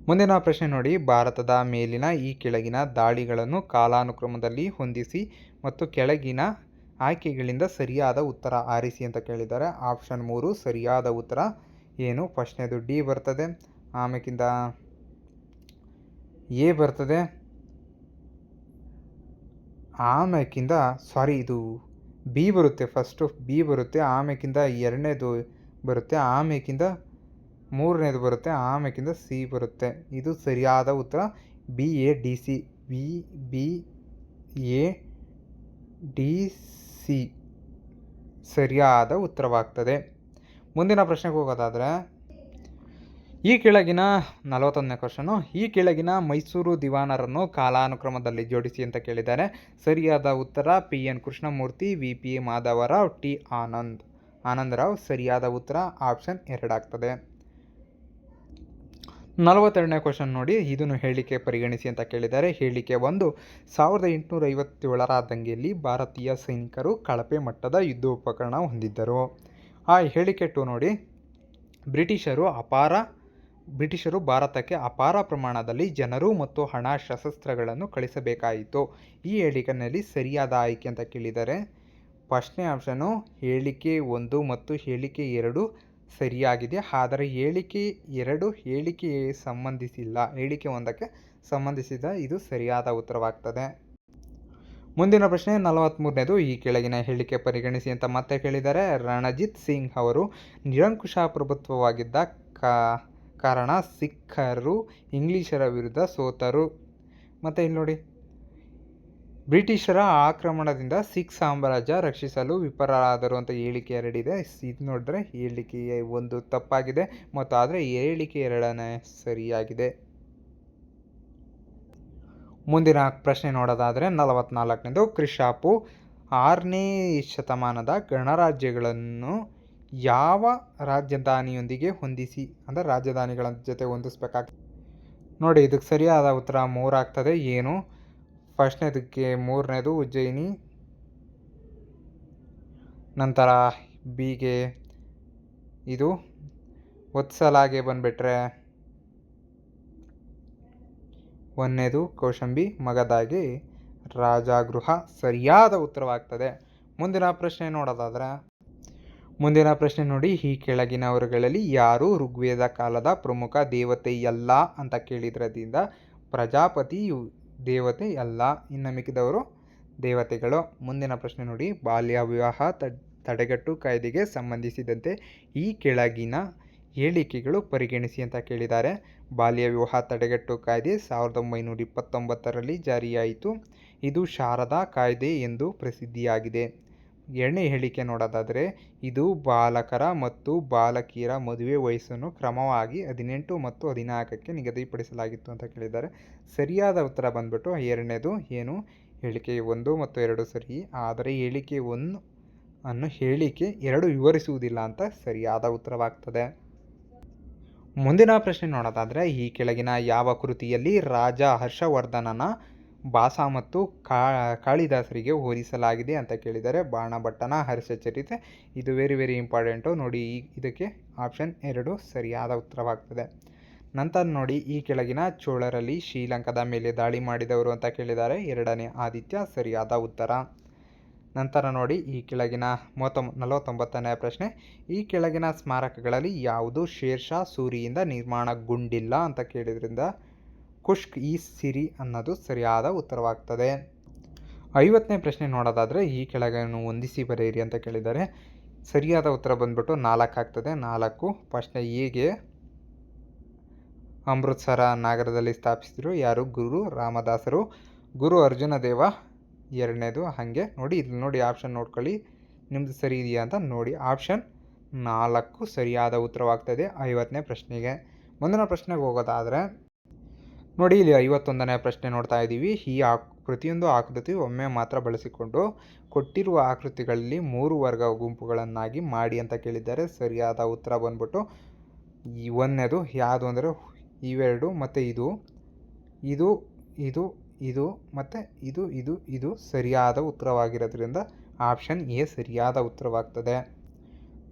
ಮುಂದಿನ ಪ್ರಶ್ನೆ ನೋಡಿ, ಭಾರತದ ಮೇಲಿನ ಈ ಕೆಳಗಿನ ದಾಳಿಗಳನ್ನು ಕಾಲಾನುಕ್ರಮದಲ್ಲಿ ಹೊಂದಿಸಿ ಮತ್ತು ಕೆಳಗಿನ ಆಯ್ಕೆಗಳಿಂದ ಸರಿಯಾದ ಉತ್ತರ ಆರಿಸಿ ಅಂತ ಕೇಳಿದ್ದಾರೆ. ಆಪ್ಷನ್ 3 ಸರಿಯಾದ ಉತ್ತರ. ಏನು ಫಸ್ಟ್ನೇದು ಡಿ ಬರ್ತದೆ, ಆಮೇಕಿಂದ ಎ ಬರ್ತದೆ, ಆಮೇಕಿಂದ ಇದು ಬಿ ಬರುತ್ತೆ. ಫಸ್ಟು ಬಿ ಬರುತ್ತೆ, ಆಮೇಕಿಂದ 2ನೇದು ಬರುತ್ತೆ, ಆಮೇಕಿಂದ 3ನೇದು ಬರುತ್ತೆ, ಆಮೇಕಿಂದ ಸಿ ಬರುತ್ತೆ. ಇದು ಸರಿಯಾದ ಉತ್ತರ. ಬಿ ಎ ಡಿ ಸಿ ಸರಿಯಾದ ಉತ್ತರವಾಗ್ತದೆ. ಮುಂದಿನ ಪ್ರಶ್ನೆಗೆ ಹೋಗೋದಾದರೆ ಈ ಕೆಳಗಿನ 41ನೇ ಕ್ವಶನು. ಈ ಕೆಳಗಿನ ಮೈಸೂರು ದಿವಾನರನ್ನು ಕಾಲಾನುಕ್ರಮದಲ್ಲಿ ಜೋಡಿಸಿ ಅಂತ ಕೇಳಿದ್ದಾರೆ. ಸರಿಯಾದ ಉತ್ತರ P N Krishnamurthy, V P Madhavrao, T Anandrao. ಸರಿಯಾದ ಉತ್ತರ ಆಪ್ಷನ್ 2 ಆಗ್ತದೆ. 42ನೇ ಕ್ವಶನ್ ನೋಡಿ, ಇದನ್ನು ಹೇಳಿಕೆ ಪರಿಗಣಿಸಿ ಅಂತ ಕೇಳಿದ್ದಾರೆ. ಹೇಳಿಕೆ 1, 1857ರ ದಂಗೆಯಲ್ಲಿ ಭಾರತೀಯ ಸೈನಿಕರು ಕಳಪೆ ಮಟ್ಟದ ಯುದ್ಧೋಪಕರಣ ಹೊಂದಿದ್ದರು. ಆ ಹೇಳಿಕೆ 2 ನೋಡಿ, ಬ್ರಿಟಿಷರು ಭಾರತಕ್ಕೆ ಅಪಾರ ಪ್ರಮಾಣದಲ್ಲಿ ಜನರು ಮತ್ತು ಹಣ ಶಸ್ತ್ರಾಸ್ತ್ರಗಳನ್ನು ಕಳಿಸಬೇಕಾಯಿತು. ಈ ಹೇಳಿಕೆಯಲ್ಲಿ ಸರಿಯಾದ ಆಯ್ಕೆ ಅಂತ ಕೇಳಿದ್ದಾರೆ. ಫಸ್ಟ್ನೇ ಆಪ್ಷನು ಹೇಳಿಕೆ 1 ಮತ್ತು ಹೇಳಿಕೆ 2 ಸರಿಯಾಗಿದೆ. ಆದರೆ ಹೇಳಿಕೆ 2 ಹೇಳಿಕೆಗೆ ಸಂಬಂಧಿಸಿಲ್ಲ, ಹೇಳಿಕೆ 1ಕ್ಕೆ ಸಂಬಂಧಿಸಿದ. ಇದು ಸರಿಯಾದ ಉತ್ತರವಾಗ್ತದೆ. ಮುಂದಿನ ಪ್ರಶ್ನೆ 43ನೇದು. ಈ ಕೆಳಗಿನ ಹೇಳಿಕೆ ಪರಿಗಣಿಸಿ ಅಂತ ಮತ್ತೆ ಕೇಳಿದ್ದಾರೆ. ರಣಜಿತ್ ಸಿಂಗ್ ಅವರು ನಿರಂಕುಶ ಪ್ರಭುತ್ವವಾಗಿದ್ದ ಕಾರಣ ಸಿಖ್ಖರು ಇಂಗ್ಲಿಷರ ವಿರುದ್ಧ ಸೋತರು. ಮತ್ತು ಇಲ್ಲಿ ನೋಡಿ, ಬ್ರಿಟಿಷರ ಆಕ್ರಮಣದಿಂದ ಸಿಖ್ ಸಾಮ್ರಾಜ್ಯ ರಕ್ಷಿಸಲು ವಿಫಲರಾದರು ಅಂತ ಹೇಳಿಕೆ 2 ಇದೆ. ಇದು ನೋಡಿದ್ರೆ ಹೇಳಿಕೆ 1 ತಪ್ಪಾಗಿದೆ, ಮತ್ತು ಆದರೆ ಹೇಳಿಕೆ 2ನೇ ಸರಿಯಾಗಿದೆ. ಮುಂದಿನ ಪ್ರಶ್ನೆ ನೋಡೋದಾದರೆ 44ನೇದು. ಕ್ರಿಶಾಪು 6ನೇ ಶತಮಾನದ ಗಣರಾಜ್ಯಗಳನ್ನು ಯಾವ ರಾಜಧಾನಿಯೊಂದಿಗೆ ಹೊಂದಿಸಿ ಅಂದರೆ ರಾಜಧಾನಿಗಳ ಜೊತೆ ಹೊಂದಿಸ್ಬೇಕಾಗ್ತದೆ. ನೋಡಿ, ಇದಕ್ಕೆ ಸರಿಯಾದ ಉತ್ತರ 3 ಆಗ್ತದೆ. ಏನು ಫಸ್ಟ್ನೇದಕ್ಕೆ 3ನೇದು ಉಜ್ಜಯಿನಿ, ನಂತರ ಬಿಗೆ ಇದು ವತ್ಸಲಾಗೆ ಬಂದುಬಿಟ್ರೆ ಒಂದನೇದು ಕೌಶಂಬಿ ಮಗದಾಗಿ ರಾಜಗೃಹ ಸರಿಯಾದ ಉತ್ತರವಾಗ್ತದೆ. ಮುಂದಿನ ಪ್ರಶ್ನೆ ನೋಡೋದಾದ್ರೆ ನೋಡಿ, ಈ ಕೆಳಗಿನವರುಗಳಲ್ಲಿ ಯಾರು ಋಗ್ವೇದ ಕಾಲದ ಪ್ರಮುಖ ದೇವತೆಯಲ್ಲ ಅಂತ ಕೇಳಿದ್ರದಿಂದ ಪ್ರಜಾಪತಿ ದೇವತೆ ಅಲ್ಲ, ಇನ್ನು ಮಿಕ್ಕಿದವರು ದೇವತೆಗಳು. ಮುಂದಿನ ಪ್ರಶ್ನೆ ನೋಡಿ, ಬಾಲ್ಯ ವಿವಾಹ ತಡೆಗಟ್ಟು ಕಾಯ್ದೆಗೆ ಸಂಬಂಧಿಸಿದಂತೆ ಈ ಕೆಳಗಿನ ಹೇಳಿಕೆಗಳು ಪರಿಗಣಿಸಿ ಅಂತ ಕೇಳಿದ್ದಾರೆ. ಬಾಲ್ಯ ವಿವಾಹ ತಡೆಗಟ್ಟು ಕಾಯ್ದೆ 1929ರಲ್ಲಿ ಜಾರಿಯಾಯಿತು. ಇದು ಶಾರದಾ ಕಾಯ್ದೆ ಎಂದು ಪ್ರಸಿದ್ಧಿಯಾಗಿದೆ. ಎರಡನೇ ಹೇಳಿಕೆ ನೋಡೋದಾದರೆ, ಇದು ಬಾಲಕರ ಮತ್ತು ಬಾಲಕಿಯರ ಮದುವೆ ವಯಸ್ಸನ್ನು ಕ್ರಮವಾಗಿ 18 ಮತ್ತು 14ಕ್ಕೆ ನಿಗದಿಪಡಿಸಲಾಗಿತ್ತು ಅಂತ ಕೇಳಿದ್ದಾರೆ. ಸರಿಯಾದ ಉತ್ತರ ಬಂದ್ಬಿಟ್ಟು ಎರಡನೇದು ಏನು, ಹೇಳಿಕೆ 1 ಮತ್ತು 2 ಸರಿ, ಆದರೆ ಹೇಳಿಕೆ 1 ಅನ್ನು ಹೇಳಿಕೆ 2 ವಿವರಿಸುವುದಿಲ್ಲ ಅಂತ ಸರಿಯಾದ ಉತ್ತರವಾಗ್ತದೆ. ಮುಂದಿನ ಪ್ರಶ್ನೆ ನೋಡೋದಾದರೆ, ಈ ಕೆಳಗಿನ ಯಾವ ಕೃತಿಯಲ್ಲಿ ರಾಜ ಹರ್ಷವರ್ಧನನ ಭಾಸ ಮತ್ತು ಕಾಳಿದಾಸರಿಗೆ ಹೋಲಿಸಲಾಗಿದೆ ಅಂತ ಕೇಳಿದರೆ ಬಾಣಭಟ್ಟನ ಹರ್ಷಚರಿತೆ. ಇದು ವೆರಿ ಇಂಪಾರ್ಟೆಂಟು ನೋಡಿ, ಇದಕ್ಕೆ ಆಪ್ಷನ್ 2 ಸರಿಯಾದ ಉತ್ತರವಾಗ್ತದೆ. ನಂತರ ನೋಡಿ, ಈ ಕೆಳಗಿನ ಚೋಳರಲ್ಲಿ ಶ್ರೀಲಂಕಾದ ಮೇಲೆ ದಾಳಿ ಮಾಡಿದವರು ಅಂತ ಕೇಳಿದ್ದಾರೆ. ಎರಡನೇ ಆದಿತ್ಯ ಸರಿಯಾದ ಉತ್ತರ. ನಂತರ ನೋಡಿ, ಈ ಕೆಳಗಿನ 49ನೇ ಪ್ರಶ್ನೆ, ಈ ಕೆಳಗಿನ ಸ್ಮಾರಕಗಳಲ್ಲಿ ಯಾವುದು ಶೇರ್ ಶಾ ಸೂರಿಯಿಂದ ನಿರ್ಮಾಣಗೊಂಡಿಲ್ಲ ಅಂತ ಕೇಳಿದ್ರಿಂದ ಕುಷ್ಕ್ ಈ ಸಿರಿ ಅನ್ನೋದು ಸರಿಯಾದ ಉತ್ತರವಾಗ್ತದೆ. 50ನೇ ಪ್ರಶ್ನೆ ನೋಡೋದಾದರೆ, ಈ ಕೆಳಗನ್ನು ಹೊಂದಿಸಿ ಬರೆಯಿರಿ ಅಂತ ಕೇಳಿದ್ದಾರೆ. ಸರಿಯಾದ ಉತ್ತರ ಬಂದ್ಬಿಟ್ಟು 4 ಆಗ್ತದೆ. 4 ಪ್ರಶ್ನೆ ಹೇಗೆ ಅಮೃತ್ಸರ ನಗರದಲ್ಲಿ ಸ್ಥಾಪಿಸಿದ್ರು, ಯಾರು, ಗುರು ರಾಮದಾಸರು. ಗುರು ಅರ್ಜುನ ದೇವ ಎರಡನೇದು. ಹಾಗೆ ನೋಡಿ, ಇಲ್ಲಿ ನೋಡಿ ಆಪ್ಷನ್ ನೋಡ್ಕೊಳ್ಳಿ ನಿಮ್ಮದು ಸರಿ ಇದೆಯಾ ಅಂತ ನೋಡಿ. ಆಪ್ಷನ್ 4 ಸರಿಯಾದ ಉತ್ತರವಾಗ್ತದೆ 50ನೇ ಪ್ರಶ್ನೆಗೆ. ಮುಂದಿನ ಪ್ರಶ್ನೆಗೆ ಹೋಗೋದಾದರೆ ನೋಡಿ, ಇಲ್ಲಿ 51ನೇ ಪ್ರಶ್ನೆ ನೋಡ್ತಾ ಇದ್ದೀವಿ. ಈ ಪ್ರತಿಯೊಂದು ಆಕೃತಿ ಒಮ್ಮೆ ಮಾತ್ರ ಬಳಸಿಕೊಂಡು ಕೊಟ್ಟಿರುವ ಆಕೃತಿಗಳಲ್ಲಿ 3 ವರ್ಗ ಗುಂಪುಗಳನ್ನಾಗಿ ಮಾಡಿ ಅಂತ ಕೇಳಿದ್ದಾರೆ. ಸರಿಯಾದ ಉತ್ತರ ಬಂದ್ಬಿಟ್ಟು ಈ ಒಂದನೇದು ಯಾವುದು ಅಂದರೆ ಇವೆರಡು ಮತ್ತು ಇದು ಇದು ಇದು ಇದು ಮತ್ತು ಇದು ಸರಿಯಾದ ಉತ್ತರವಾಗಿರೋದ್ರಿಂದ ಆಪ್ಷನ್ ಎ ಸರಿಯಾದ ಉತ್ತರವಾಗ್ತದೆ.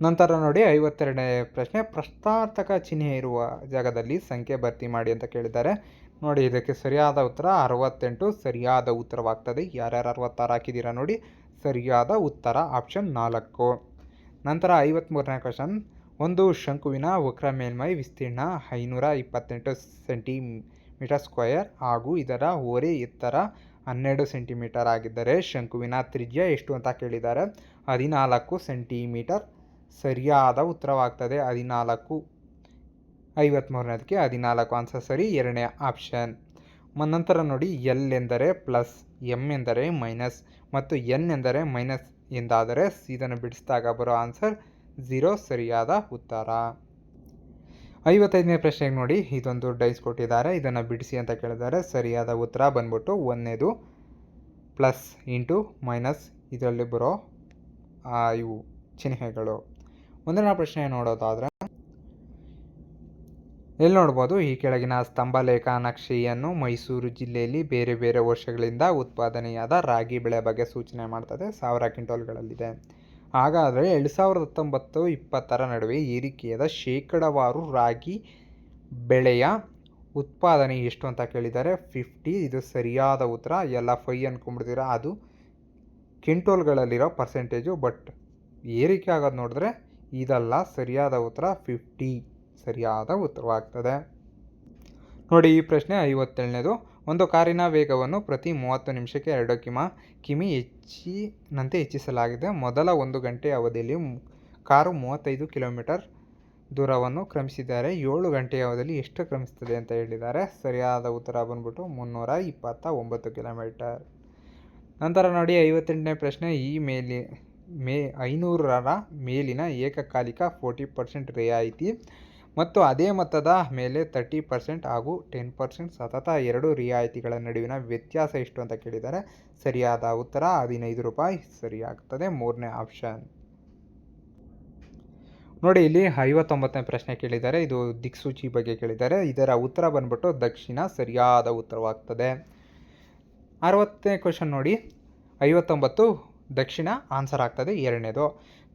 ನಂತರ ನೋಡಿ, 52ನೇ ಪ್ರಶ್ನೆ, ಪ್ರಶ್ನಾರ್ಥಕ ಚಿಹ್ನೆ ಇರುವ ಜಾಗದಲ್ಲಿ ಸಂಖ್ಯೆ ಭರ್ತಿ ಮಾಡಿ ಅಂತ ಕೇಳಿದ್ದಾರೆ. ನೋಡಿ, ಇದಕ್ಕೆ ಸರಿಯಾದ ಉತ್ತರ 68 ಸರಿಯಾದ ಉತ್ತರವಾಗ್ತದೆ. ಯಾರ್ಯಾರು 66 ಹಾಕಿದ್ದೀರಾ ನೋಡಿ, ಸರಿಯಾದ ಉತ್ತರ ಆಪ್ಷನ್ 4. ನಂತರ 53ನೇ ಕ್ವಶನ್, ಒಂದು ಶಂಕುವಿನ ವಕ್ರ ಮೇಲ್ಮೈ ವಿಸ್ತೀರ್ಣ 528 ಸೆಂಟಿಮೀಟರ್ ಸ್ಕ್ವೇರ್ ಹಾಗೂ ಇದರ ಓರೆ ಎತ್ತರ 12 ಸೆಂಟಿಮೀಟರ್ ಆಗಿದ್ದರೆ ಶಂಕುವಿನ ತ್ರಿಜ್ಯ ಎಷ್ಟು ಅಂತ ಕೇಳಿದ್ದಾರೆ. 14 ಸೆಂಟಿಮೀಟರ್ ಸರಿಯಾದ ಉತ್ತರವಾಗ್ತದೆ. 14. 53ನೇದಕ್ಕೆ 14 ಆನ್ಸರ್ ಸರಿ, ಎರಡನೇ ಆಪ್ಷನ್. ನಂತರ ನೋಡಿ, ಎಲ್ ಎಂದರೆ ಪ್ಲಸ್, ಎಂ ಎಂದರೆ ಮೈನಸ್ ಮತ್ತು ಎನ್ ಎಂದರೆ ಮೈನಸ್ ಎಂದಾದರೆ ಇದನ್ನು ಬಿಡಿಸಿದಾಗ ಬರೋ ಆನ್ಸರ್ 0 ಸರಿಯಾದ ಉತ್ತರ. 55ನೇ ಪ್ರಶ್ನೆಗೆ ನೋಡಿ, ಇದೊಂದು ಡೈಸ್ ಕೊಟ್ಟಿದ್ದಾರೆ, ಇದನ್ನು ಬಿಡಿಸಿ ಅಂತ ಕೇಳಿದ್ದಾರೆ. ಸರಿಯಾದ ಉತ್ತರ ಬಂದ್ಬಿಟ್ಟು ಒಂದನೇದು ಪ್ಲಸ್ ಇಂಟು ಮೈನಸ್ ಇದರಲ್ಲಿ ಬರೋ ಇವು ಚಿಹ್ನೆಗಳು. ಮುಂದಿನ ಪ್ರಶ್ನೆ ನೋಡೋದಾದರೆ ಎಲ್ಲಿ ನೋಡ್ಬೋದು, ಈ ಕೆಳಗಿನ ಸ್ತಂಭಲೇಖ ನಕ್ಷೆಯನ್ನು ಮೈಸೂರು ಜಿಲ್ಲೆಯಲ್ಲಿ ಬೇರೆ ಬೇರೆ ವರ್ಷಗಳಿಂದ ಉತ್ಪಾದನೆಯಾದ ರಾಗಿ ಬೆಳೆ ಬಗ್ಗೆ ಸೂಚನೆ ಮಾಡ್ತದೆ. 1000 ಕ್ವಿಂಟಲ್ಗಳಲ್ಲಿದೆ. ಹಾಗಾದರೆ 2019-20 ನಡುವೆ ಏರಿಕೆಯಾದ ಶೇಕಡಾವಾರು ರಾಗಿ ಬೆಳೆಯ ಉತ್ಪಾದನೆ ಎಷ್ಟು ಅಂತ ಕೇಳಿದ್ದಾರೆ. 50 ಇದು ಸರಿಯಾದ ಉತ್ತರ. ಎಲ್ಲ 5 ಅಂದ್ಕೊಂಡ್ಬಿಡ್ತೀರಾ, ಅದು ಕ್ವಿಂಟೋಲ್ಗಳಲ್ಲಿರೋ ಪರ್ಸೆಂಟೇಜು, ಬಟ್ ಏರಿಕೆ ಆಗೋದು ನೋಡಿದ್ರೆ ಇದಲ್ಲ. ಸರಿಯಾದ ಉತ್ತರ 50 ಸರಿಯಾದ ಉತ್ತರವಾಗ್ತದೆ. ನೋಡಿ, ಈ ಪ್ರಶ್ನೆ 57ನೇದು, ಒಂದು ಕಾರಿನ ವೇಗವನ್ನು ಪ್ರತಿ 30 ನಿಮಿಷಕ್ಕೆ 2 ಕಿಮಿ ಹೆಚ್ಚಿನಂತೆ ಹೆಚ್ಚಿಸಲಾಗಿದೆ. ಮೊದಲ 1 ಗಂಟೆ ಅವಧಿಯಲ್ಲಿ ಕಾರು 35 ಕಿಲೋಮೀಟರ್ ದೂರವನ್ನು ಕ್ರಮಿಸಿದ್ದಾರೆ. 7 ಗಂಟೆಯ ಅವಧಿಯಲ್ಲಿ ಎಷ್ಟು ಕ್ರಮಿಸ್ತದೆ ಅಂತ ಹೇಳಿದ್ದಾರೆ. ಸರಿಯಾದ ಉತ್ತರ ಬಂದ್ಬಿಟ್ಟು 329 ಕಿಲೋಮೀಟರ್. ನಂತರ ನೋಡಿ, 58ನೇ ಪ್ರಶ್ನೆ, ಈ 500ರ ಮೇಲಿನ ಏಕಕಾಲಿಕ 40% ರಿಯಾಯಿತಿ ಮತ್ತು ಅದೇ ಮೊತ್ತದ ಮೇಲೆ 30% ಹಾಗೂ 10% ಸತತ 2 ರಿಯಾಯಿತಿಗಳ ನಡುವಿನ ವ್ಯತ್ಯಾಸ ಎಷ್ಟು ಅಂತ ಕೇಳಿದ್ದಾರೆ. ಸರಿಯಾದ ಉತ್ತರ 15 ರೂಪಾಯಿ ಸರಿಯಾಗ್ತದೆ, ಮೂರನೇ ಆಪ್ಷನ್. ನೋಡಿ, ಇಲ್ಲಿ 59ನೇ ಪ್ರಶ್ನೆ ಕೇಳಿದ್ದಾರೆ. ಇದು ದಿಕ್ಸೂಚಿ ಬಗ್ಗೆ ಕೇಳಿದ್ದಾರೆ. ಇದರ ಉತ್ತರ ಬಂದ್ಬಿಟ್ಟು ದಕ್ಷಿಣ ಸರಿಯಾದ ಉತ್ತರವಾಗ್ತದೆ. 60ನೇ ಕ್ವಶನ್ ನೋಡಿ, 59 ದಕ್ಷಿಣ ಆನ್ಸರ್ ಆಗ್ತದೆ, ಎರಡನೇದು.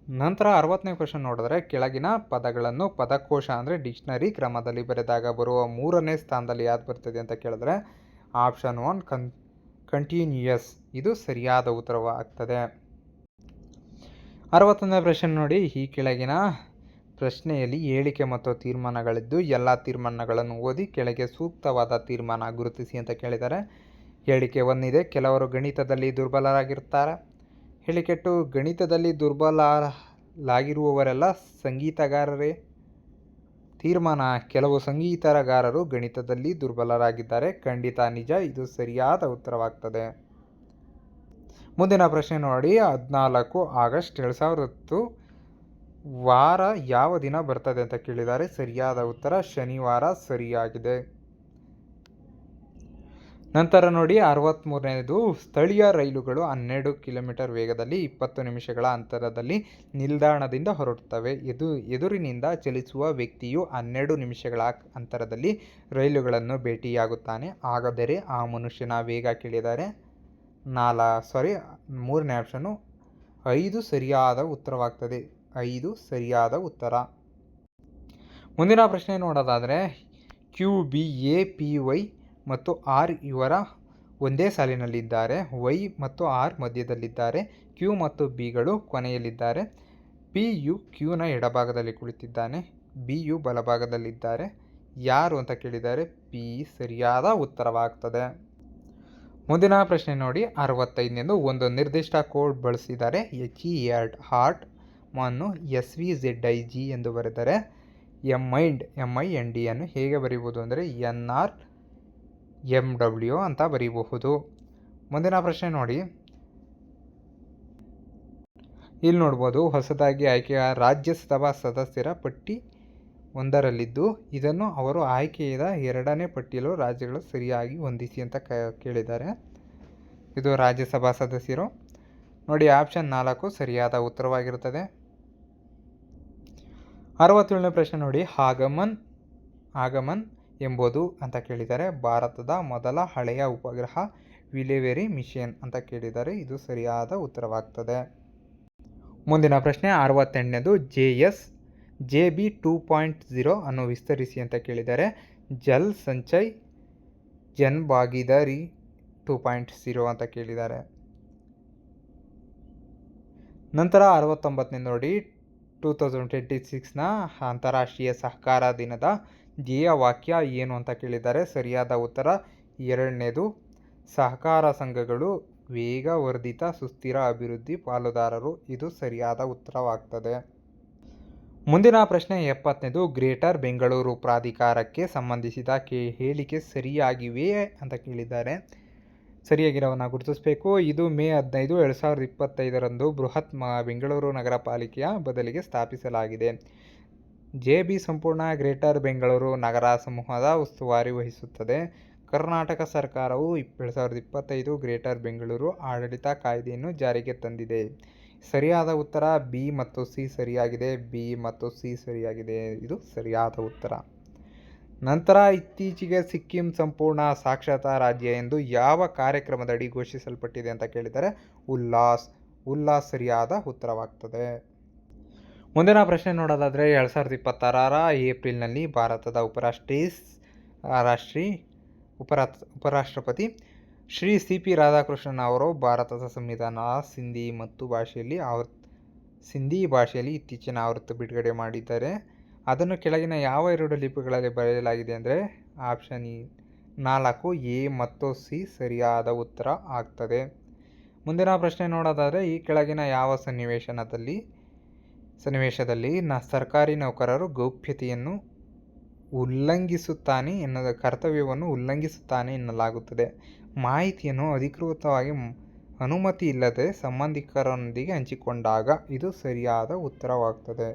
ನಂತರ 60ನೇ ಕ್ವಶನ್ ನೋಡಿದ್ರೆ, ಕೆಳಗಿನ ಪದಗಳನ್ನು ಪದಕೋಶ ಅಂದರೆ ಡಿಕ್ಷನರಿ ಕ್ರಮದಲ್ಲಿ ಬರೆದಾಗ ಬರುವ 3ನೇ ಸ್ಥಾನದಲ್ಲಿ ಯಾವ್ದು ಬರ್ತದೆ ಅಂತ ಕೇಳಿದ್ರೆ ಆಪ್ಷನ್ 1 ಕಂಟಿನ್ಯೂಯಸ್ ಇದು ಸರಿಯಾದ ಉತ್ತರವಾಗ್ತದೆ. 61ನೇ ಪ್ರಶ್ನೆ ನೋಡಿ, ಈ ಕೆಳಗಿನ ಪ್ರಶ್ನೆಯಲ್ಲಿ ಹೇಳಿಕೆ ಮತ್ತು ತೀರ್ಮಾನಗಳಿದ್ದು ಎಲ್ಲ ತೀರ್ಮಾನಗಳನ್ನು ಓದಿ ಕೆಳಗೆ ಸೂಕ್ತವಾದ ತೀರ್ಮಾನ ಗುರುತಿಸಿ ಅಂತ ಕೇಳಿದ್ದಾರೆ. ಹೇಳಿಕೆ 1 ಇದೆ, ಕೆಲವರು ಗಣಿತದಲ್ಲಿ ದುರ್ಬಲರಾಗಿರ್ತಾರೆ. ಹೇಳಿಕೆ 2, ಗಣಿತದಲ್ಲಿ ದುರ್ಬಲರಾಗಿರುವವರೆಲ್ಲ ಸಂಗೀತಗಾರರೇ. ತೀರ್ಮಾನ, ಕೆಲವು ಸಂಗೀತಗಾರರು ಗಣಿತದಲ್ಲಿ ದುರ್ಬಲರಾಗಿದ್ದಾರೆ. ಖಂಡಿತ ನಿಜ, ಇದು ಸರಿಯಾದ ಉತ್ತರವಾಗ್ತದೆ. ಮುಂದಿನ ಪ್ರಶ್ನೆ ನೋಡಿ, 14 ಆಗಸ್ಟ್ 2010 ವಾರ ಯಾವ ದಿನ ಬರ್ತದೆ ಅಂತ ಕೇಳಿದ್ದಾರೆ. ಸರಿಯಾದ ಉತ್ತರ ಶನಿವಾರ ಸರಿಯಾಗಿದೆ. ನಂತರ ನೋಡಿ 63ನೇದು, ಸ್ಥಳೀಯ ರೈಲುಗಳು 12 ಕಿಲೋಮೀಟರ್ ವೇಗದಲ್ಲಿ 20 ನಿಮಿಷಗಳ ಅಂತರದಲ್ಲಿ ನಿಲ್ದಾಣದಿಂದ ಹೊರಡುತ್ತವೆ. ಎದುರಿನಿಂದ ಚಲಿಸುವ ವ್ಯಕ್ತಿಯು 12 ನಿಮಿಷಗಳ ಅಂತರದಲ್ಲಿ ರೈಲುಗಳನ್ನು ಭೇಟಿಯಾಗುತ್ತಾನೆ. ಹಾಗಾದರೆ ಆ ಮನುಷ್ಯನ ವೇಗ ಕೇಳಿದ್ದಾರೆ. 3ನೇ ಆಪ್ಷನ್ನು 5 ಸರಿಯಾದ ಉತ್ತರವಾಗ್ತದೆ. 5 ಸರಿಯಾದ ಉತ್ತರ. ಮುಂದಿನ ಪ್ರಶ್ನೆ ನೋಡೋದಾದರೆ, QB, A, P, Y ಮತ್ತು R ಇವರ ಒಂದೇ ಸಾಲಿನಲ್ಲಿದ್ದಾರೆ. Y ಮತ್ತು R ಮಧ್ಯದಲ್ಲಿದ್ದಾರೆ. Q ಮತ್ತು Bಗಳು ಕೊನೆಯಲ್ಲಿದ್ದಾರೆ. P ಯು Qನ ಎಡಭಾಗದಲ್ಲಿ ಕುಳಿತಿದ್ದಾನೆ. B ಯು ಬಲಭಾಗದಲ್ಲಿದ್ದಾರೆ. ಯಾರು ಅಂತ ಕೇಳಿದ್ದಾರೆ. P ಸರಿಯಾದ ಉತ್ತರವಾಗ್ತದೆ. ಮುಂದಿನ ಪ್ರಶ್ನೆ ನೋಡಿ, 65ನೇದು, ಒಂದು ನಿರ್ದಿಷ್ಟ ಕೋಡ್ ಬಳಸಿದ್ದಾರೆ. HEART ಅನ್ನು SVZIG ಎಂದು ಬರೆದರೆ MIND ಅನ್ನು ಹೇಗೆ ಬರೀಬಹುದು ಅಂದರೆ NRMW ಅಂತ ಬರೀಬಹುದು. ಮುಂದಿನ ಪ್ರಶ್ನೆ ನೋಡಿ, ಇಲ್ಲಿ ನೋಡ್ಬೋದು ಹೊಸದಾಗಿ ಆಯ್ಕೆಯ ರಾಜ್ಯಸಭಾ ಸದಸ್ಯರ ಪಟ್ಟಿ ಒಂದರಲ್ಲಿದ್ದು ಇದನ್ನು ಅವರು ಆಯ್ಕೆಯಾದ 2ನೇ ಪಟ್ಟಿಯಲ್ಲೂ ರಾಜ್ಯಗಳು ಸರಿಯಾಗಿ ಹೊಂದಿಸಿ ಅಂತ ಕೇಳಿದ್ದಾರೆ. ಇದು ರಾಜ್ಯಸಭಾ ಸದಸ್ಯರು ನೋಡಿ. ಆಪ್ಷನ್ 4 ಸರಿಯಾದ ಉತ್ತರವಾಗಿರುತ್ತದೆ. 67ನೇ ಪ್ರಶ್ನೆ ನೋಡಿ, ಆಗಮನ್ ಎಂಬುದು ಅಂತ ಕೇಳಿದ್ದಾರೆ. ಭಾರತದ ಮೊದಲ ಹಳೆಯ ಉಪಗ್ರಹ ವಿಲೇವೆರಿ ಮಿಷನ್ ಅಂತ ಕೇಳಿದ್ದಾರೆ. ಇದು ಸರಿಯಾದ ಉತ್ತರವಾಗ್ತದೆ. ಮುಂದಿನ ಪ್ರಶ್ನೆ 68ನೇದು, JB 2.0 ಅನ್ನು ವಿಸ್ತರಿಸಿ ಅಂತ ಕೇಳಿದ್ದಾರೆ. ಜಲ್ ಸಂಚಯ್ ಜನ್ ಭಾಗೀದಾರಿ 2.0 ಅಂತ ಕೇಳಿದ್ದಾರೆ. ನಂತರ 69ನೇ ನೋಡಿ, 2026ನ ಅಂತಾರಾಷ್ಟ್ರೀಯ ಸಹಕಾರ ದಿನದ ಧ್ಯೇಯವಾಕ್ಯ ಏನು ಅಂತ ಕೇಳಿದ್ದಾರೆ. ಸರಿಯಾದ ಉತ್ತರ 2ನೇದು, ಸಹಕಾರ ಸಂಘಗಳು ವೇಗವರ್ಧಿತ ಸುಸ್ಥಿರ ಅಭಿವೃದ್ಧಿ ಪಾಲುದಾರರು. ಇದು ಸರಿಯಾದ ಉತ್ತರವಾಗ್ತದೆ. ಮುಂದಿನ ಪ್ರಶ್ನೆ 70ನೇದು, ಗ್ರೇಟರ್ ಬೆಂಗಳೂರು ಪ್ರಾಧಿಕಾರಕ್ಕೆ ಸಂಬಂಧಿಸಿದ ಹೇಳಿಕೆ ಸರಿಯಾಗಿವೆಯೇ ಅಂತ ಕೇಳಿದ್ದಾರೆ. ಸರಿಯಾಗಿರೋವನ್ನು ಗುರುತಿಸಬೇಕು. ಇದು ಮೇ 15, 2025ರಂದು ಬೃಹತ್ ಬೆಂಗಳೂರು ನಗರ ಪಾಲಿಕೆಯ ಬದಲಿಗೆ ಸ್ಥಾಪಿಸಲಾಗಿದೆ. JB ಸಂಪೂರ್ಣ ಗ್ರೇಟರ್ ಬೆಂಗಳೂರು ನಗರ ಸಮೂಹದ ಉಸ್ತುವಾರಿ ವಹಿಸುತ್ತದೆ. ಕರ್ನಾಟಕ ಸರ್ಕಾರವು 2025 ಗ್ರೇಟರ್ ಬೆಂಗಳೂರು ಆಡಳಿತ ಕಾಯ್ದೆಯನ್ನು ಜಾರಿಗೆ ತಂದಿದೆ. ಸರಿಯಾದ ಉತ್ತರ B ಮತ್ತು C ಸರಿಯಾಗಿದೆ. B ಮತ್ತು C ಸರಿಯಾಗಿದೆ. ಇದು ಸರಿಯಾದ ಉತ್ತರ. ನಂತರ ಇತ್ತೀಚೆಗೆ ಸಿಕ್ಕಿಂ ಸಂಪೂರ್ಣ ಸಾಕ್ಷರತಾ ರಾಜ್ಯ ಎಂದು ಯಾವ ಕಾರ್ಯಕ್ರಮದಡಿ ಘೋಷಿಸಲ್ಪಟ್ಟಿದೆ ಅಂತ ಕೇಳಿದರೆ ಉಲ್ಲಾಸ್ ಸರಿಯಾದ ಉತ್ತರವಾಗ್ತದೆ. ಮುಂದಿನ ಪ್ರಶ್ನೆ ನೋಡೋದಾದರೆ 2026ರ ಏಪ್ರಿಲ್ನಲ್ಲಿ ಭಾರತದ ಉಪರಾಷ್ಟ್ರಪತಿ ಶ್ರೀ CP ರಾಧಾಕೃಷ್ಣನ್ ಅವರು ಭಾರತದ ಸಂವಿಧಾನ ಸಿಂಧಿ ಭಾಷೆಯಲ್ಲಿ ಇತ್ತೀಚಿನ ಆವೃತ್ತಿ ಬಿಡುಗಡೆ ಮಾಡಿದ್ದಾರೆ. ಅದನ್ನು ಕೆಳಗಿನ ಯಾವ 2 ಲಿಪಿಗಳಲ್ಲಿ ಬರೆಯಲಾಗಿದೆ ಅಂದರೆ ಆಪ್ಷನ್ 4 A ಮತ್ತು C ಸರಿಯಾದ ಉತ್ತರ ಆಗ್ತದೆ. ಮುಂದಿನ ಪ್ರಶ್ನೆ ನೋಡೋದಾದರೆ, ಈ ಕೆಳಗಿನ ಯಾವ ಸನ್ನಿವೇಶದಲ್ಲಿ ಸರ್ಕಾರಿ ನೌಕರರು ಗೌಪ್ಯತೆಯನ್ನು ಕರ್ತವ್ಯವನ್ನು ಉಲ್ಲಂಘಿಸುತ್ತಾನೆ ಎನ್ನಲಾಗುತ್ತದೆ. ಮಾಹಿತಿಯನ್ನು ಅಧಿಕೃತವಾಗಿ ಅನುಮತಿ ಇಲ್ಲದೆ ಸಂಬಂಧಿಕರೊಂದಿಗೆ ಹಂಚಿಕೊಂಡಾಗ. ಇದು ಸರಿಯಾದ ಉತ್ತರವಾಗ್ತದೆ.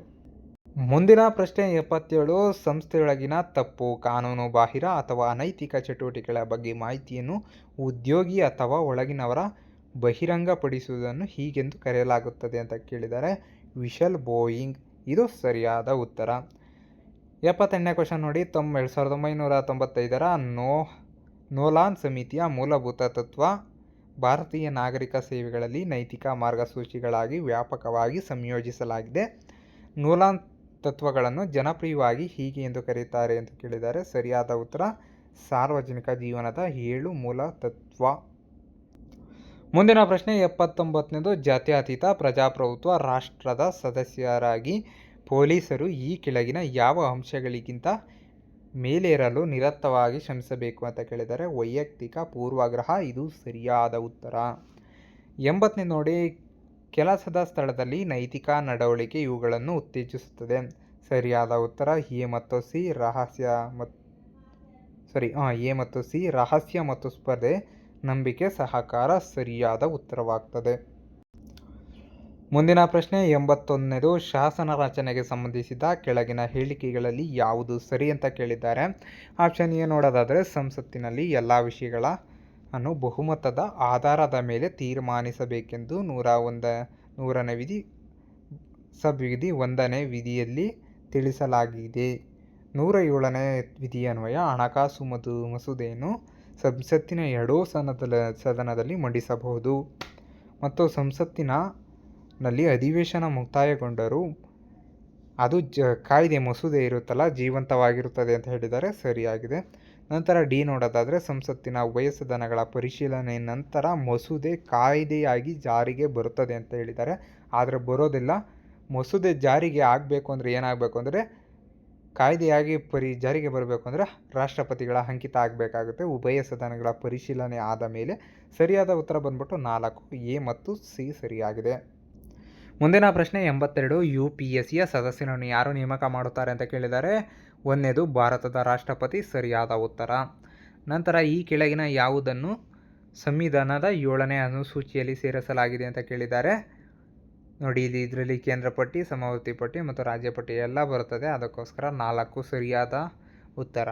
ಮುಂದಿನ ಪ್ರಶ್ನೆ 77, ಸಂಸ್ಥೆಯೊಳಗಿನ ತಪ್ಪು, ಕಾನೂನು ಬಾಹಿರ ಅಥವಾ ಅನೈತಿಕ ಚಟುವಟಿಕೆಗಳ ಬಗ್ಗೆ ಮಾಹಿತಿಯನ್ನು ಉದ್ಯೋಗಿ ಅಥವಾ ಒಳಗಿನವರ ಬಹಿರಂಗಪಡಿಸುವುದನ್ನು ಹೀಗೆಂದು ಕರೆಯಲಾಗುತ್ತದೆ ಅಂತ ಕೇಳಿದ್ದಾರೆ. Whistle Boeing. ಇದು ಸರಿಯಾದ ಉತ್ತರ. 78ನೇ ಕ್ವಶನ್ ನೋಡಿ, 1995ರ ನೋಲಾನ್ ಸಮಿತಿಯ ಮೂಲಭೂತ ತತ್ವ ಭಾರತೀಯ ನಾಗರಿಕ ಸೇವೆಗಳಲ್ಲಿ ನೈತಿಕ ಮಾರ್ಗಸೂಚಿಗಳಾಗಿ ವ್ಯಾಪಕವಾಗಿ ಸಂಯೋಜಿಸಲಾಗಿದೆ. ನೋಲಾನ್ ತತ್ವಗಳನ್ನು ಜನಪ್ರಿಯವಾಗಿ ಹೀಗೆ ಎಂದು ಕರೆಯುತ್ತಾರೆ ಅಂತ ಕೇಳಿದ್ದಾರೆ. ಸರಿಯಾದ ಉತ್ತರ ಸಾರ್ವಜನಿಕ ಜೀವನದ 7 ಮೂಲ ತತ್ವ. ಮುಂದಿನ ಪ್ರಶ್ನೆ 79ನೇದು, ಜಾತ್ಯತೀತ ಪ್ರಜಾಪ್ರಭುತ್ವ ರಾಷ್ಟ್ರದ ಸದಸ್ಯರಾಗಿ ಪೊಲೀಸರು ಈ ಕೆಳಗಿನ ಯಾವ ಅಂಶಗಳಿಗಿಂತ ಮೇಲೇರಲು ನಿರಂತರವಾಗಿ ಶ್ರಮಿಸಬೇಕು ಅಂತ ಕೇಳಿದರೆ ವೈಯಕ್ತಿಕ ಪೂರ್ವಾಗ್ರಹ. ಇದು ಸರಿಯಾದ ಉತ್ತರ. 80ನೇ ನೋಡಿ, ಕೆಲಸದ ಸ್ಥಳದಲ್ಲಿ ನೈತಿಕ ನಡವಳಿಕೆ ಇವುಗಳನ್ನು ಉತ್ತೇಜಿಸುತ್ತದೆ. ಸರಿಯಾದ ಉತ್ತರ ಎ ಮತ್ತು ಸಿ ರಹಸ್ಯ ಮತ್ತು ಸ್ಪರ್ಧೆ, ನಂಬಿಕೆ, ಸಹಕಾರ ಸರಿಯಾದ ಉತ್ತರವಾಗ್ತದೆ. ಮುಂದಿನ ಪ್ರಶ್ನೆ 81ನೇದು, ಶಾಸನ ರಚನೆಗೆ ಸಂಬಂಧಿಸಿದ ಕೆಳಗಿನ ಹೇಳಿಕೆಗಳಲ್ಲಿ ಯಾವುದು ಸರಿ ಅಂತ ಕೇಳಿದ್ದಾರೆ. ಆಪ್ಷನ್ ಎ ನೋಡೋದಾದರೆ ಸಂಸತ್ತಿನಲ್ಲಿ ಎಲ್ಲ ವಿಷಯಗಳನ್ನು ಬಹುಮತದ ಆಧಾರದ ಮೇಲೆ ತೀರ್ಮಾನಿಸಬೇಕೆಂದು 101ನೇ ವಿಧಿ ಸಬ್ವಿಧಿ 1ನೇ ವಿಧಿಯಲ್ಲಿ ತಿಳಿಸಲಾಗಿದೆ. 107ನೇ ವಿಧಿಯನ್ವಯ ಹಣಕಾಸು ಮಸೂದೆಯನ್ನು ಸಂಸತ್ತಿನ ಎರಡೂ ಸದನದಲ್ಲಿ ಮಂಡಿಸಬಹುದು ಮತ್ತು ಸಂಸತ್ತಿನಲ್ಲಿ ಅಧಿವೇಶನ ಮುಕ್ತಾಯಗೊಂಡರೂ ಅದು ಕಾಯ್ದೆ ಮಸೂದೆ ಇರುತ್ತಲ್ಲ ಜೀವಂತವಾಗಿರುತ್ತದೆ ಅಂತ ಹೇಳಿದ್ದಾರೆ. ಸರಿಯಾಗಿದೆ. ನಂತರ ಡಿ ನೋಡೋದಾದರೆ ಸಂಸತ್ತಿನ ಉಭಯ ಸದನಗಳ ಪರಿಶೀಲನೆ ನಂತರ ಮಸೂದೆ ಕಾಯ್ದೆಯಾಗಿ ಜಾರಿಗೆ ಬರುತ್ತದೆ ಅಂತ ಹೇಳಿದ್ದಾರೆ. ಆದರೆ ಬರೋದಿಲ್ಲ. ಮಸೂದೆ ಜಾರಿಗೆ ಆಗಬೇಕು ಅಂದರೆ ಏನಾಗಬೇಕು ಅಂದರೆ ಕಾಯ್ದೆಯಾಗಿ ಜಾರಿಗೆ ಬರಬೇಕು ಅಂದರೆ ರಾಷ್ಟ್ರಪತಿಗಳ ಅಂಕಿತ ಆಗಬೇಕಾಗುತ್ತೆ. ಉಭಯ ಸದನಗಳ ಪರಿಶೀಲನೆ ಆದ ಮೇಲೆ. ಸರಿಯಾದ ಉತ್ತರ ಬಂದ್ಬಿಟ್ಟು 4 ಎ ಮತ್ತು ಸಿ ಸರಿಯಾಗಿದೆ. ಮುಂದಿನ ಪ್ರಶ್ನೆ 82, UPSCಯ ಸದಸ್ಯರನ್ನು ಯಾರು ನೇಮಕ ಮಾಡುತ್ತಾರೆ ಅಂತ ಕೇಳಿದ್ದಾರೆ. 1ನೇದು ಭಾರತದ ರಾಷ್ಟ್ರಪತಿ. ಸರಿಯಾದ ಉತ್ತರ. ನಂತರ ಈ ಕೆಳಗಿನ ಯಾವುದನ್ನು ಸಂವಿಧಾನದ 7ನೇ ಅನುಸೂಚಿಯಲ್ಲಿ ಸೇರಿಸಲಾಗಿದೆ ಅಂತ ಕೇಳಿದ್ದಾರೆ. ನೋಡಿ, ಇದರಲ್ಲಿ ಕೇಂದ್ರ ಪಟ್ಟಿ, ಸಮವರ್ತಿ ಪಟ್ಟಿ ಮತ್ತು ರಾಜ್ಯ ಪಟ್ಟಿ ಎಲ್ಲ ಬರುತ್ತದೆ. ಅದಕ್ಕೋಸ್ಕರ 4 ಸರಿಯಾದ ಉತ್ತರ.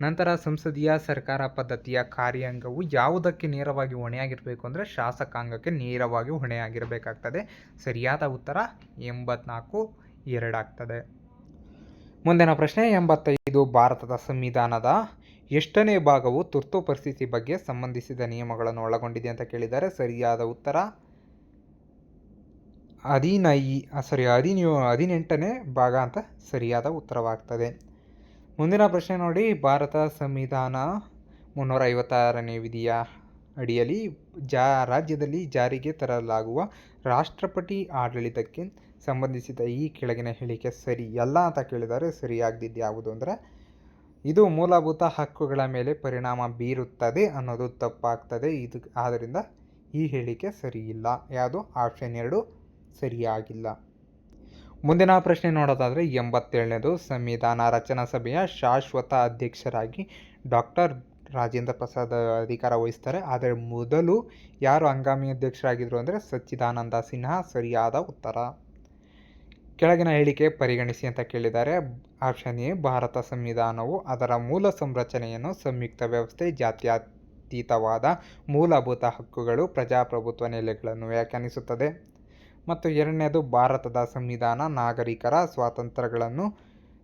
ನಂತರ ಸಂಸದೀಯ ಸರ್ಕಾರ ಪದ್ಧತಿಯ ಕಾರ್ಯಾಂಗವು ಯಾವುದಕ್ಕೆ ನೇರವಾಗಿ ಹೊಣೆಯಾಗಿರಬೇಕು ಅಂದರೆ ಶಾಸಕಾಂಗಕ್ಕೆ ನೇರವಾಗಿ ಹೊಣೆಯಾಗಿರಬೇಕಾಗ್ತದೆ. ಸರಿಯಾದ ಉತ್ತರ 84 2 ಆಗ್ತದೆ. ಮುಂದಿನ ಪ್ರಶ್ನೆ 85, ಭಾರತದ ಸಂವಿಧಾನದ ಎಷ್ಟನೇ ಭಾಗವು ತುರ್ತು ಪರಿಸ್ಥಿತಿ ಬಗ್ಗೆ ಸಂಬಂಧಿಸಿದ ನಿಯಮಗಳನ್ನು ಒಳಗೊಂಡಿದೆ ಅಂತ ಕೇಳಿದ್ದಾರೆ. ಸರಿಯಾದ ಉತ್ತರ 18ನೇ ಭಾಗ ಅಂತ ಸರಿಯಾದ ಉತ್ತರವಾಗ್ತದೆ. ಮುಂದಿನ ಪ್ರಶ್ನೆ ನೋಡಿ, ಭಾರತ ಸಂವಿಧಾನ 356ನೇ ವಿಧಿಯ ಅಡಿಯಲ್ಲಿ ರಾಜ್ಯದಲ್ಲಿ ಜಾರಿಗೆ ತರಲಾಗುವ ರಾಷ್ಟ್ರಪತಿ ಆಡಳಿತಕ್ಕೆ ಸಂಬಂಧಿಸಿದ ಈ ಕೆಳಗಿನ ಹೇಳಿಕೆ ಸರಿಯಲ್ಲ ಅಂತ ಕೇಳಿದ್ದಾರೆ. ಸರಿಯಾಗದಿದ್ದು ಯಾವುದು ಅಂದರೆ ಇದು ಮೂಲಭೂತ ಹಕ್ಕುಗಳ ಮೇಲೆ ಪರಿಣಾಮ ಬೀರುತ್ತದೆ ಅನ್ನೋದು ತಪ್ಪಾಗ್ತದೆ. ಆದ್ದರಿಂದ ಈ ಹೇಳಿಕೆ ಸರಿಯಿಲ್ಲ. ಯಾವುದು? ಆಪ್ಷನ್ 2 ಸರಿಯಾಗಿಲ್ಲ. ಮುಂದಿನ ಪ್ರಶ್ನೆ ನೋಡೋದಾದರೆ 87ನೇದು, ಸಂವಿಧಾನ ರಚನಾ ಸಭೆಯ ಶಾಶ್ವತ ಅಧ್ಯಕ್ಷರಾಗಿ ಡಾಕ್ಟರ್ ರಾಜೇಂದ್ರ ಪ್ರಸಾದ್ ಅಧಿಕಾರ ವಹಿಸ್ತಾರೆ. ಆದರೆ ಮೊದಲು ಯಾರು ಹಂಗಾಮಿ ಅಧ್ಯಕ್ಷರಾಗಿದ್ದರು ಅಂದರೆ ಸಚ್ಚಿದಾನಂದ ಸಿನ್ಹಾ. ಸರಿಯಾದ ಉತ್ತರ. ಕೆಳಗಿನ ಹೇಳಿಕೆ ಪರಿಗಣಿಸಿ ಅಂತ ಕೇಳಿದ್ದಾರೆ. ಆಪ್ಷನ್ ಎ, ಭಾರತ ಸಂವಿಧಾನವು ಅದರ ಮೂಲ ಸಂರಚನೆಯನ್ನು ಸಂಯುಕ್ತ ವ್ಯವಸ್ಥೆ, ಜಾತ್ಯತೀತವಾದ ಮೂಲಭೂತ ಹಕ್ಕುಗಳು, ಪ್ರಜಾಪ್ರಭುತ್ವ ನೆಲೆಗಳನ್ನು ವ್ಯಾಖ್ಯಾನಿಸುತ್ತದೆ. ಮತ್ತು 2ನೇದು, ಭಾರತದ ಸಂವಿಧಾನ ನಾಗರಿಕರ ಸ್ವಾತಂತ್ರ್ಯಗಳನ್ನು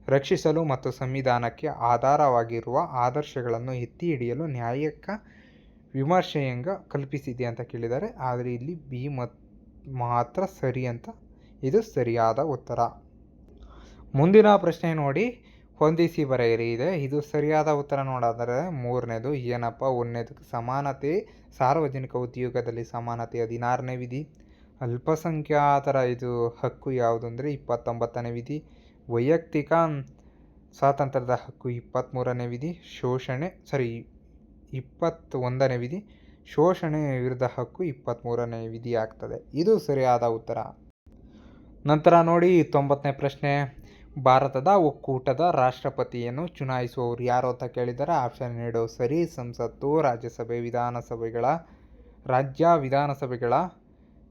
ರಕ್ಷಿಸಲು ಮತ್ತು ಸಂವಿಧಾನಕ್ಕೆ ಆಧಾರವಾಗಿರುವ ಆದರ್ಶಗಳನ್ನು ಎತ್ತಿ ಹಿಡಿಯಲು ನ್ಯಾಯಿಕ ವಿಮರ್ಶೆಯಂಗ ಕಲ್ಪಿಸಿದೆ ಅಂತ ಕೇಳಿದ್ದಾರೆ. ಆದರೆ ಇಲ್ಲಿ ಬಿ ಮಾತ್ರ ಸರಿ ಅಂತ ಇದು ಸರಿಯಾದ ಉತ್ತರ. ಮುಂದಿನ ಪ್ರಶ್ನೆ ನೋಡಿ, ಹೊಂದಿಸಿ ಬರೆಯಿರಿ ಇದೆ. ಇದು ಸರಿಯಾದ ಉತ್ತರ ನೋಡೋದಾದರೆ 3ನೇದು ಏನಪ್ಪ. 1ನೇದು ಸಮಾನತೆ, ಸಾರ್ವಜನಿಕ ಉದ್ಯೋಗದಲ್ಲಿ ಸಮಾನತೆ 16ನೇ ವಿಧಿ. ಅಲ್ಪಸಂಖ್ಯಾತರ ಇದು ಹಕ್ಕು ಯಾವುದು ಅಂದರೆ 29ನೇ ವಿಧಿ. ವೈಯಕ್ತಿಕ ಸ್ವಾತಂತ್ರ್ಯದ ಹಕ್ಕು 23ನೇ ವಿಧಿ. 21ನೇ ವಿಧಿ. ಶೋಷಣೆ ವಿರುದ್ಧ ಹಕ್ಕು 23ನೇ ವಿಧಿ ಆಗ್ತದೆ. ಇದು ಸರಿಯಾದ ಉತ್ತರ. ನಂತರ ನೋಡಿ 90ನೇ ಪ್ರಶ್ನೆ, ಭಾರತದ ಒಕ್ಕೂಟದ ರಾಷ್ಟ್ರಪತಿಯನ್ನು ಚುನಾಯಿಸುವವರು ಯಾರು ಅಂತ ಕೇಳಿದ್ದಾರೆ. ಆಪ್ಷನ್ 2 ಸರಿ. ಸಂಸತ್ತು, ರಾಜ್ಯ ವಿಧಾನಸಭೆಗಳ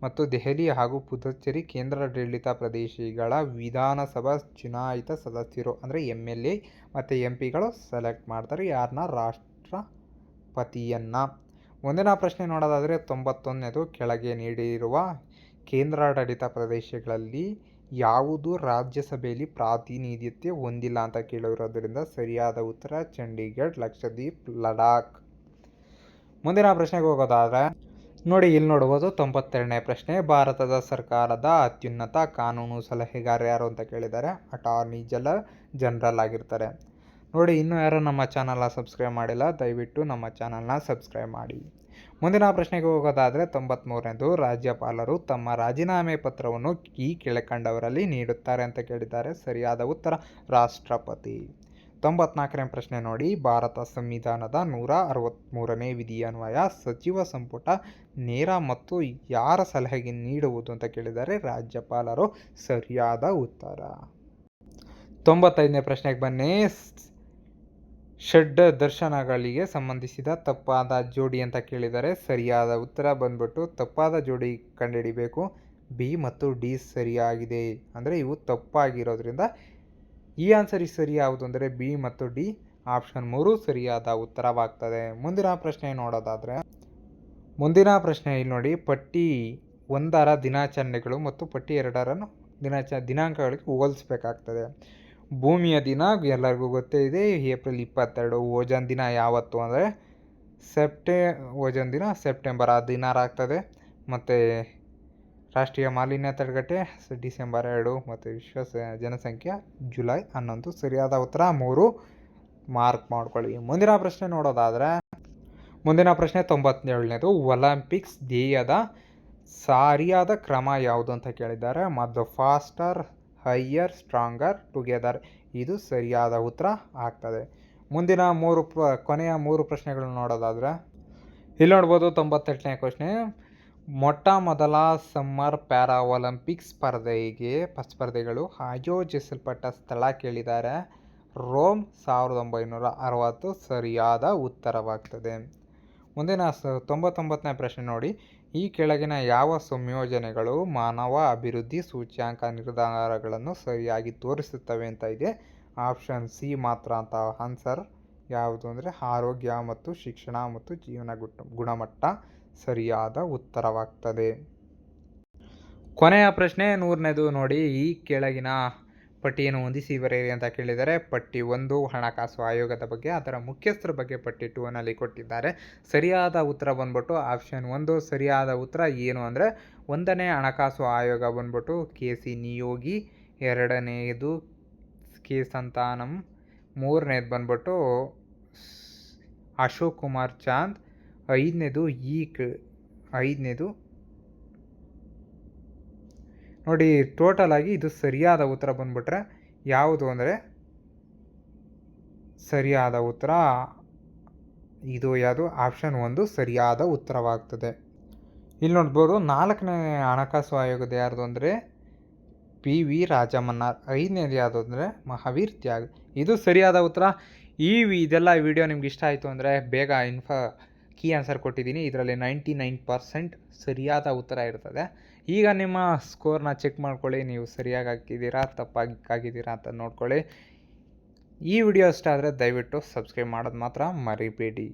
ಮತ್ತು ದೆಹಲಿ ಹಾಗೂ ಪುದುಚೇರಿ ಕೇಂದ್ರಾಡಳಿತ ಪ್ರದೇಶಗಳ ವಿಧಾನಸಭಾ ಚುನಾಯಿತ ಸದಸ್ಯರು ಅಂದರೆ MLA ಮತ್ತು MPಗಳು ಸೆಲೆಕ್ಟ್ ಮಾಡ್ತಾರೆ ಯಾರನ್ನ, ರಾಷ್ಟ್ರಪತಿಯನ್ನು. ಮುಂದಿನ ಪ್ರಶ್ನೆ ನೋಡೋದಾದರೆ 91ನೇದು, ಕೆಳಗೆ ನೀಡಿರುವ ಕೇಂದ್ರಾಡಳಿತ ಪ್ರದೇಶಗಳಲ್ಲಿ ಯಾವುದು ರಾಜ್ಯಸಭೆಯಲ್ಲಿ ಪ್ರಾತಿನಿಧ್ಯತೆ ಹೊಂದಿಲ್ಲ ಅಂತ ಕೇಳಿರೋದ್ರಿಂದ ಸರಿಯಾದ ಉತ್ತರ ಚಂಡೀಗಢ, ಲಕ್ಷದ್ವೀಪ್, ಲಡಾಖ್. ಮುಂದಿನ ಪ್ರಶ್ನೆಗೆ ಹೋಗೋದಾದರೆ ನೋಡಿ, ಇಲ್ಲಿ ನೋಡ್ಬೋದು 92ನೇ ಪ್ರಶ್ನೆ, ಭಾರತದ ಸರ್ಕಾರದ ಅತ್ಯುನ್ನತ ಕಾನೂನು ಸಲಹೆಗಾರ ಯಾರು ಅಂತ ಕೇಳಿದ್ದಾರೆ. ಅಟಾರ್ನಿ ಜನರಲ್ ಆಗಿರ್ತಾರೆ. ನೋಡಿ, ಇನ್ನೂ ಯಾರು ನಮ್ಮ ಚಾನಲ್ನ ಸಬ್ಸ್ಕ್ರೈಬ್ ಮಾಡಿಲ್ಲ, ದಯವಿಟ್ಟು ನಮ್ಮ ಚಾನಲ್ನ ಸಬ್ಸ್ಕ್ರೈಬ್ ಮಾಡಿ. ಮುಂದಿನ ಪ್ರಶ್ನೆಗೆ ಹೋಗೋದಾದರೆ 93ನೇದು, ರಾಜ್ಯಪಾಲರು ತಮ್ಮ ರಾಜೀನಾಮೆ ಪತ್ರವನ್ನು ಈ ಕೆಳಕಂಡವರಲ್ಲಿ ನೀಡುತ್ತಾರೆ ಅಂತ ಕೇಳಿದ್ದಾರೆ. ಸರಿಯಾದ ಉತ್ತರ ರಾಷ್ಟ್ರಪತಿ. 94ನೇ ಪ್ರಶ್ನೆ ನೋಡಿ, ಭಾರತ ಸಂವಿಧಾನದ 163ನೇ ವಿಧಿಯನ್ವಯ ಸಚಿವ ಸಂಪುಟ ನೇರ ಮತ್ತು ಯಾರ ಸಲಹೆಗೆ ನೀಡುವುದು ಅಂತ ಕೇಳಿದ್ದಾರೆ. ರಾಜ್ಯಪಾಲರು. ಸರಿಯಾದ ಉತ್ತರ. 95ನೇ ಪ್ರಶ್ನೆಗೆ ಬನ್ನಿ. ಷಡ್ ದರ್ಶನಗಳಿಗೆ ಸಂಬಂಧಿಸಿದ ತಪ್ಪಾದ ಜೋಡಿ ಅಂತ ಕೇಳಿದರೆ ಸರಿಯಾದ ಉತ್ತರ ಬಂದ್ಬಿಟ್ಟು ತಪ್ಪಾದ ಜೋಡಿ ಕಂಡುಹಿಡಿಬೇಕು. ಬಿ ಮತ್ತು ಡಿ ಸರಿಯಾಗಿದೆ, ಅಂದರೆ ಇವು ತಪ್ಪಾಗಿರೋದ್ರಿಂದ ಈ ಆನ್ಸರ್ ಸರಿ ಯಾವುದು ಅಂದರೆ ಬಿ ಮತ್ತು ಡಿ, ಆಪ್ಷನ್ 3 ಸರಿಯಾದ ಉತ್ತರವಾಗ್ತದೆ. ಮುಂದಿನ ಪ್ರಶ್ನೆ ನೋಡೋದಾದರೆ, ಮುಂದಿನ ಪ್ರಶ್ನೆ ಇಲ್ಲಿ ನೋಡಿ, ಪಟ್ಟಿ 1ರ ದಿನಾಚರಣೆಗಳು ಮತ್ತು ಪಟ್ಟಿ 2ರ ದಿನಾಂಕಗಳಿಗೆ ಹೋಲಿಸ್ಬೇಕಾಗ್ತದೆ. ಭೂಮಿಯ ದಿನ ಎಲ್ಲರಿಗೂ ಗೊತ್ತೇ ಇದೆ, ಏಪ್ರಿಲ್ 22. ಓಜೋನ್ ದಿನ ಯಾವತ್ತು ಅಂದರೆ ಓಜೋನ್ ದಿನ ಸೆಪ್ಟೆಂಬರ್ 16 ಆಗ್ತದೆ. ಮತ್ತು ರಾಷ್ಟ್ರೀಯ ಮಾಲಿನ್ಯ ತಡೆಗಟ್ಟೆ ಡಿಸೆಂಬರ್ 2 ಮತ್ತು ವಿಶ್ವ ಜನಸಂಖ್ಯೆ ಜುಲೈ 11. ಸರಿಯಾದ ಉತ್ತರ 3, ಮಾರ್ಕ್ ಮಾಡ್ಕೊಳ್ಳಿ. ಮುಂದಿನ ಪ್ರಶ್ನೆ ನೋಡೋದಾದರೆ, ಮುಂದಿನ ಪ್ರಶ್ನೆ 97ನೇದು, ಒಲಿಂಪಿಕ್ಸ್ ಧ್ಯೇಯದ ಸರಿಯಾದ ಕ್ರಮ ಯಾವುದು ಅಂತ ಕೇಳಿದ್ದಾರೆ. ಮತ್ತು ಫಾಸ್ಟರ್, ಹೈಯರ್, ಸ್ಟ್ರಾಂಗರ್, ಟುಗೆದರ್. ಇದು ಸರಿಯಾದ ಉತ್ತರ ಆಗ್ತದೆ. ಮುಂದಿನ ಕೊನೆಯ 3 ಪ್ರಶ್ನೆಗಳು ನೋಡೋದಾದರೆ, ಇಲ್ಲಿ ನೋಡ್ಬೋದು 98ನೇ ಪ್ರಶ್ನೆ, ಮೊಟ್ಟ ಮೊದಲ ಸಮ್ಮರ್ ಪ್ಯಾರಾ ಒಲಿಂಪಿಕ್ಸ್ ಸ್ಪರ್ಧೆಗಳು ಆಯೋಜಿಸಲ್ಪಟ್ಟ ಸ್ಥಳ ಕೇಳಿದ್ದಾರೆ. ರೋಮ್, 1960. ಸರಿಯಾದ ಉತ್ತರವಾಗ್ತದೆ. ಮುಂದಿನ 99ನೇ ಪ್ರಶ್ನೆ ನೋಡಿ, ಈ ಕೆಳಗಿನ ಯಾವ ಸಂಯೋಜನೆಗಳು ಮಾನವ ಅಭಿವೃದ್ಧಿ ಸೂಚ್ಯಂಕ ನಿರ್ಧಾರಗಳನ್ನು ಸರಿಯಾಗಿ ತೋರಿಸುತ್ತವೆ ಅಂತ ಇದೆ. ಆಪ್ಷನ್ ಸಿ ಮಾತ್ರ ಅಂತ ಆನ್ಸರ್ ಯಾವುದು ಅಂದರೆ ಆರೋಗ್ಯ ಮತ್ತು ಶಿಕ್ಷಣ ಮತ್ತು ಜೀವನ ಗುಣಮಟ್ಟ ಸರಿಯಾದ ಉತ್ತರವಾಗ್ತದೆ. ಕೊನೆಯ ಪ್ರಶ್ನೆ 100ನೇದು ನೋಡಿ, ಈ ಕೆಳಗಿನ ಪಟ್ಟಿಯನ್ನು ಹೊಂದಿಸಿ ಬರೆಯಿರಿ ಅಂತ ಕೇಳಿದರೆ. ಪಟ್ಟಿ 1 ಹಣಕಾಸು ಆಯೋಗದ ಬಗ್ಗೆ, ಅದರ ಮುಖ್ಯಸ್ಥರ ಬಗ್ಗೆ ಪಟ್ಟಿ 2ನಲ್ಲಿ ಕೊಟ್ಟಿದ್ದಾರೆ. ಸರಿಯಾದ ಉತ್ತರ ಬಂದ್ಬಿಟ್ಟು ಆಪ್ಷನ್ 1. ಸರಿಯಾದ ಉತ್ತರ ಏನು ಅಂದರೆ 1ನೇ ಹಣಕಾಸು ಆಯೋಗ ಬಂದ್ಬಿಟ್ಟು KC ನಿಯೋಗಿ, 2ನೇದು ಕೆ ಸಂತಾನಂ, 3ನೇದು ಬಂದ್ಬಿಟ್ಟು ಅಶೋಕ್ ಕುಮಾರ್ ಚಾಂದ್, 5ನೇದು ನೋಡಿ. ಟೋಟಲ್ ಆಗಿ ಇದು ಸರಿಯಾದ ಉತ್ತರ ಬಂದ್ಬಿಟ್ರೆ ಯಾವುದು ಅಂದರೆ ಸರಿಯಾದ ಉತ್ತರ ಇದು ಯಾವುದು ಆಪ್ಷನ್ 1 ಸರಿಯಾದ ಉತ್ತರವಾಗ್ತದೆ. ಇಲ್ಲಿ ನೋಡ್ಬೋದು 4ನೇ ಹಣಕಾಸು ಆಯೋಗದ ಯಾರ್ದು ಅಂದರೆ PV ರಾಜಮನ್ನಾರ್, 5ನೇದು ಯಾವುದು ಅಂದರೆ ಮಹಾವೀರ್ ತ್ಯಾಗ್. ಇದು ಸರಿಯಾದ ಉತ್ತರ. ಇದೆಲ್ಲ ವಿಡಿಯೋ ನಿಮ್ಗೆ ಇಷ್ಟ ಆಯಿತು ಅಂದರೆ ಬೇಗ ಕೀ ಆನ್ಸರ್ ಕೊಟ್ಟಿದ್ದೀನಿ. ಇದರಲ್ಲಿ 99% ಸರಿಯಾದ ಉತ್ತರ ಇರ್ತದೆ. ಈಗ ನಿಮ್ಮ ಸ್ಕೋರ್ನ ಚೆಕ್ ಮಾಡ್ಕೊಳ್ಳಿ, ನೀವು ಸರಿಯಾಗಿ ಹಾಕಿದ್ದೀರಾ ತಪ್ಪಾಗಿದ್ದೀರಾ ಅಂತ ನೋಡ್ಕೊಳ್ಳಿ. ಈ ವಿಡಿಯೋ ಇಷ್ಟ ಆದರೆ ದಯವಿಟ್ಟು ಸಬ್ಸ್ಕ್ರೈಬ್ ಮಾಡೋದು ಮಾತ್ರ ಮರಿಬೇಡಿ.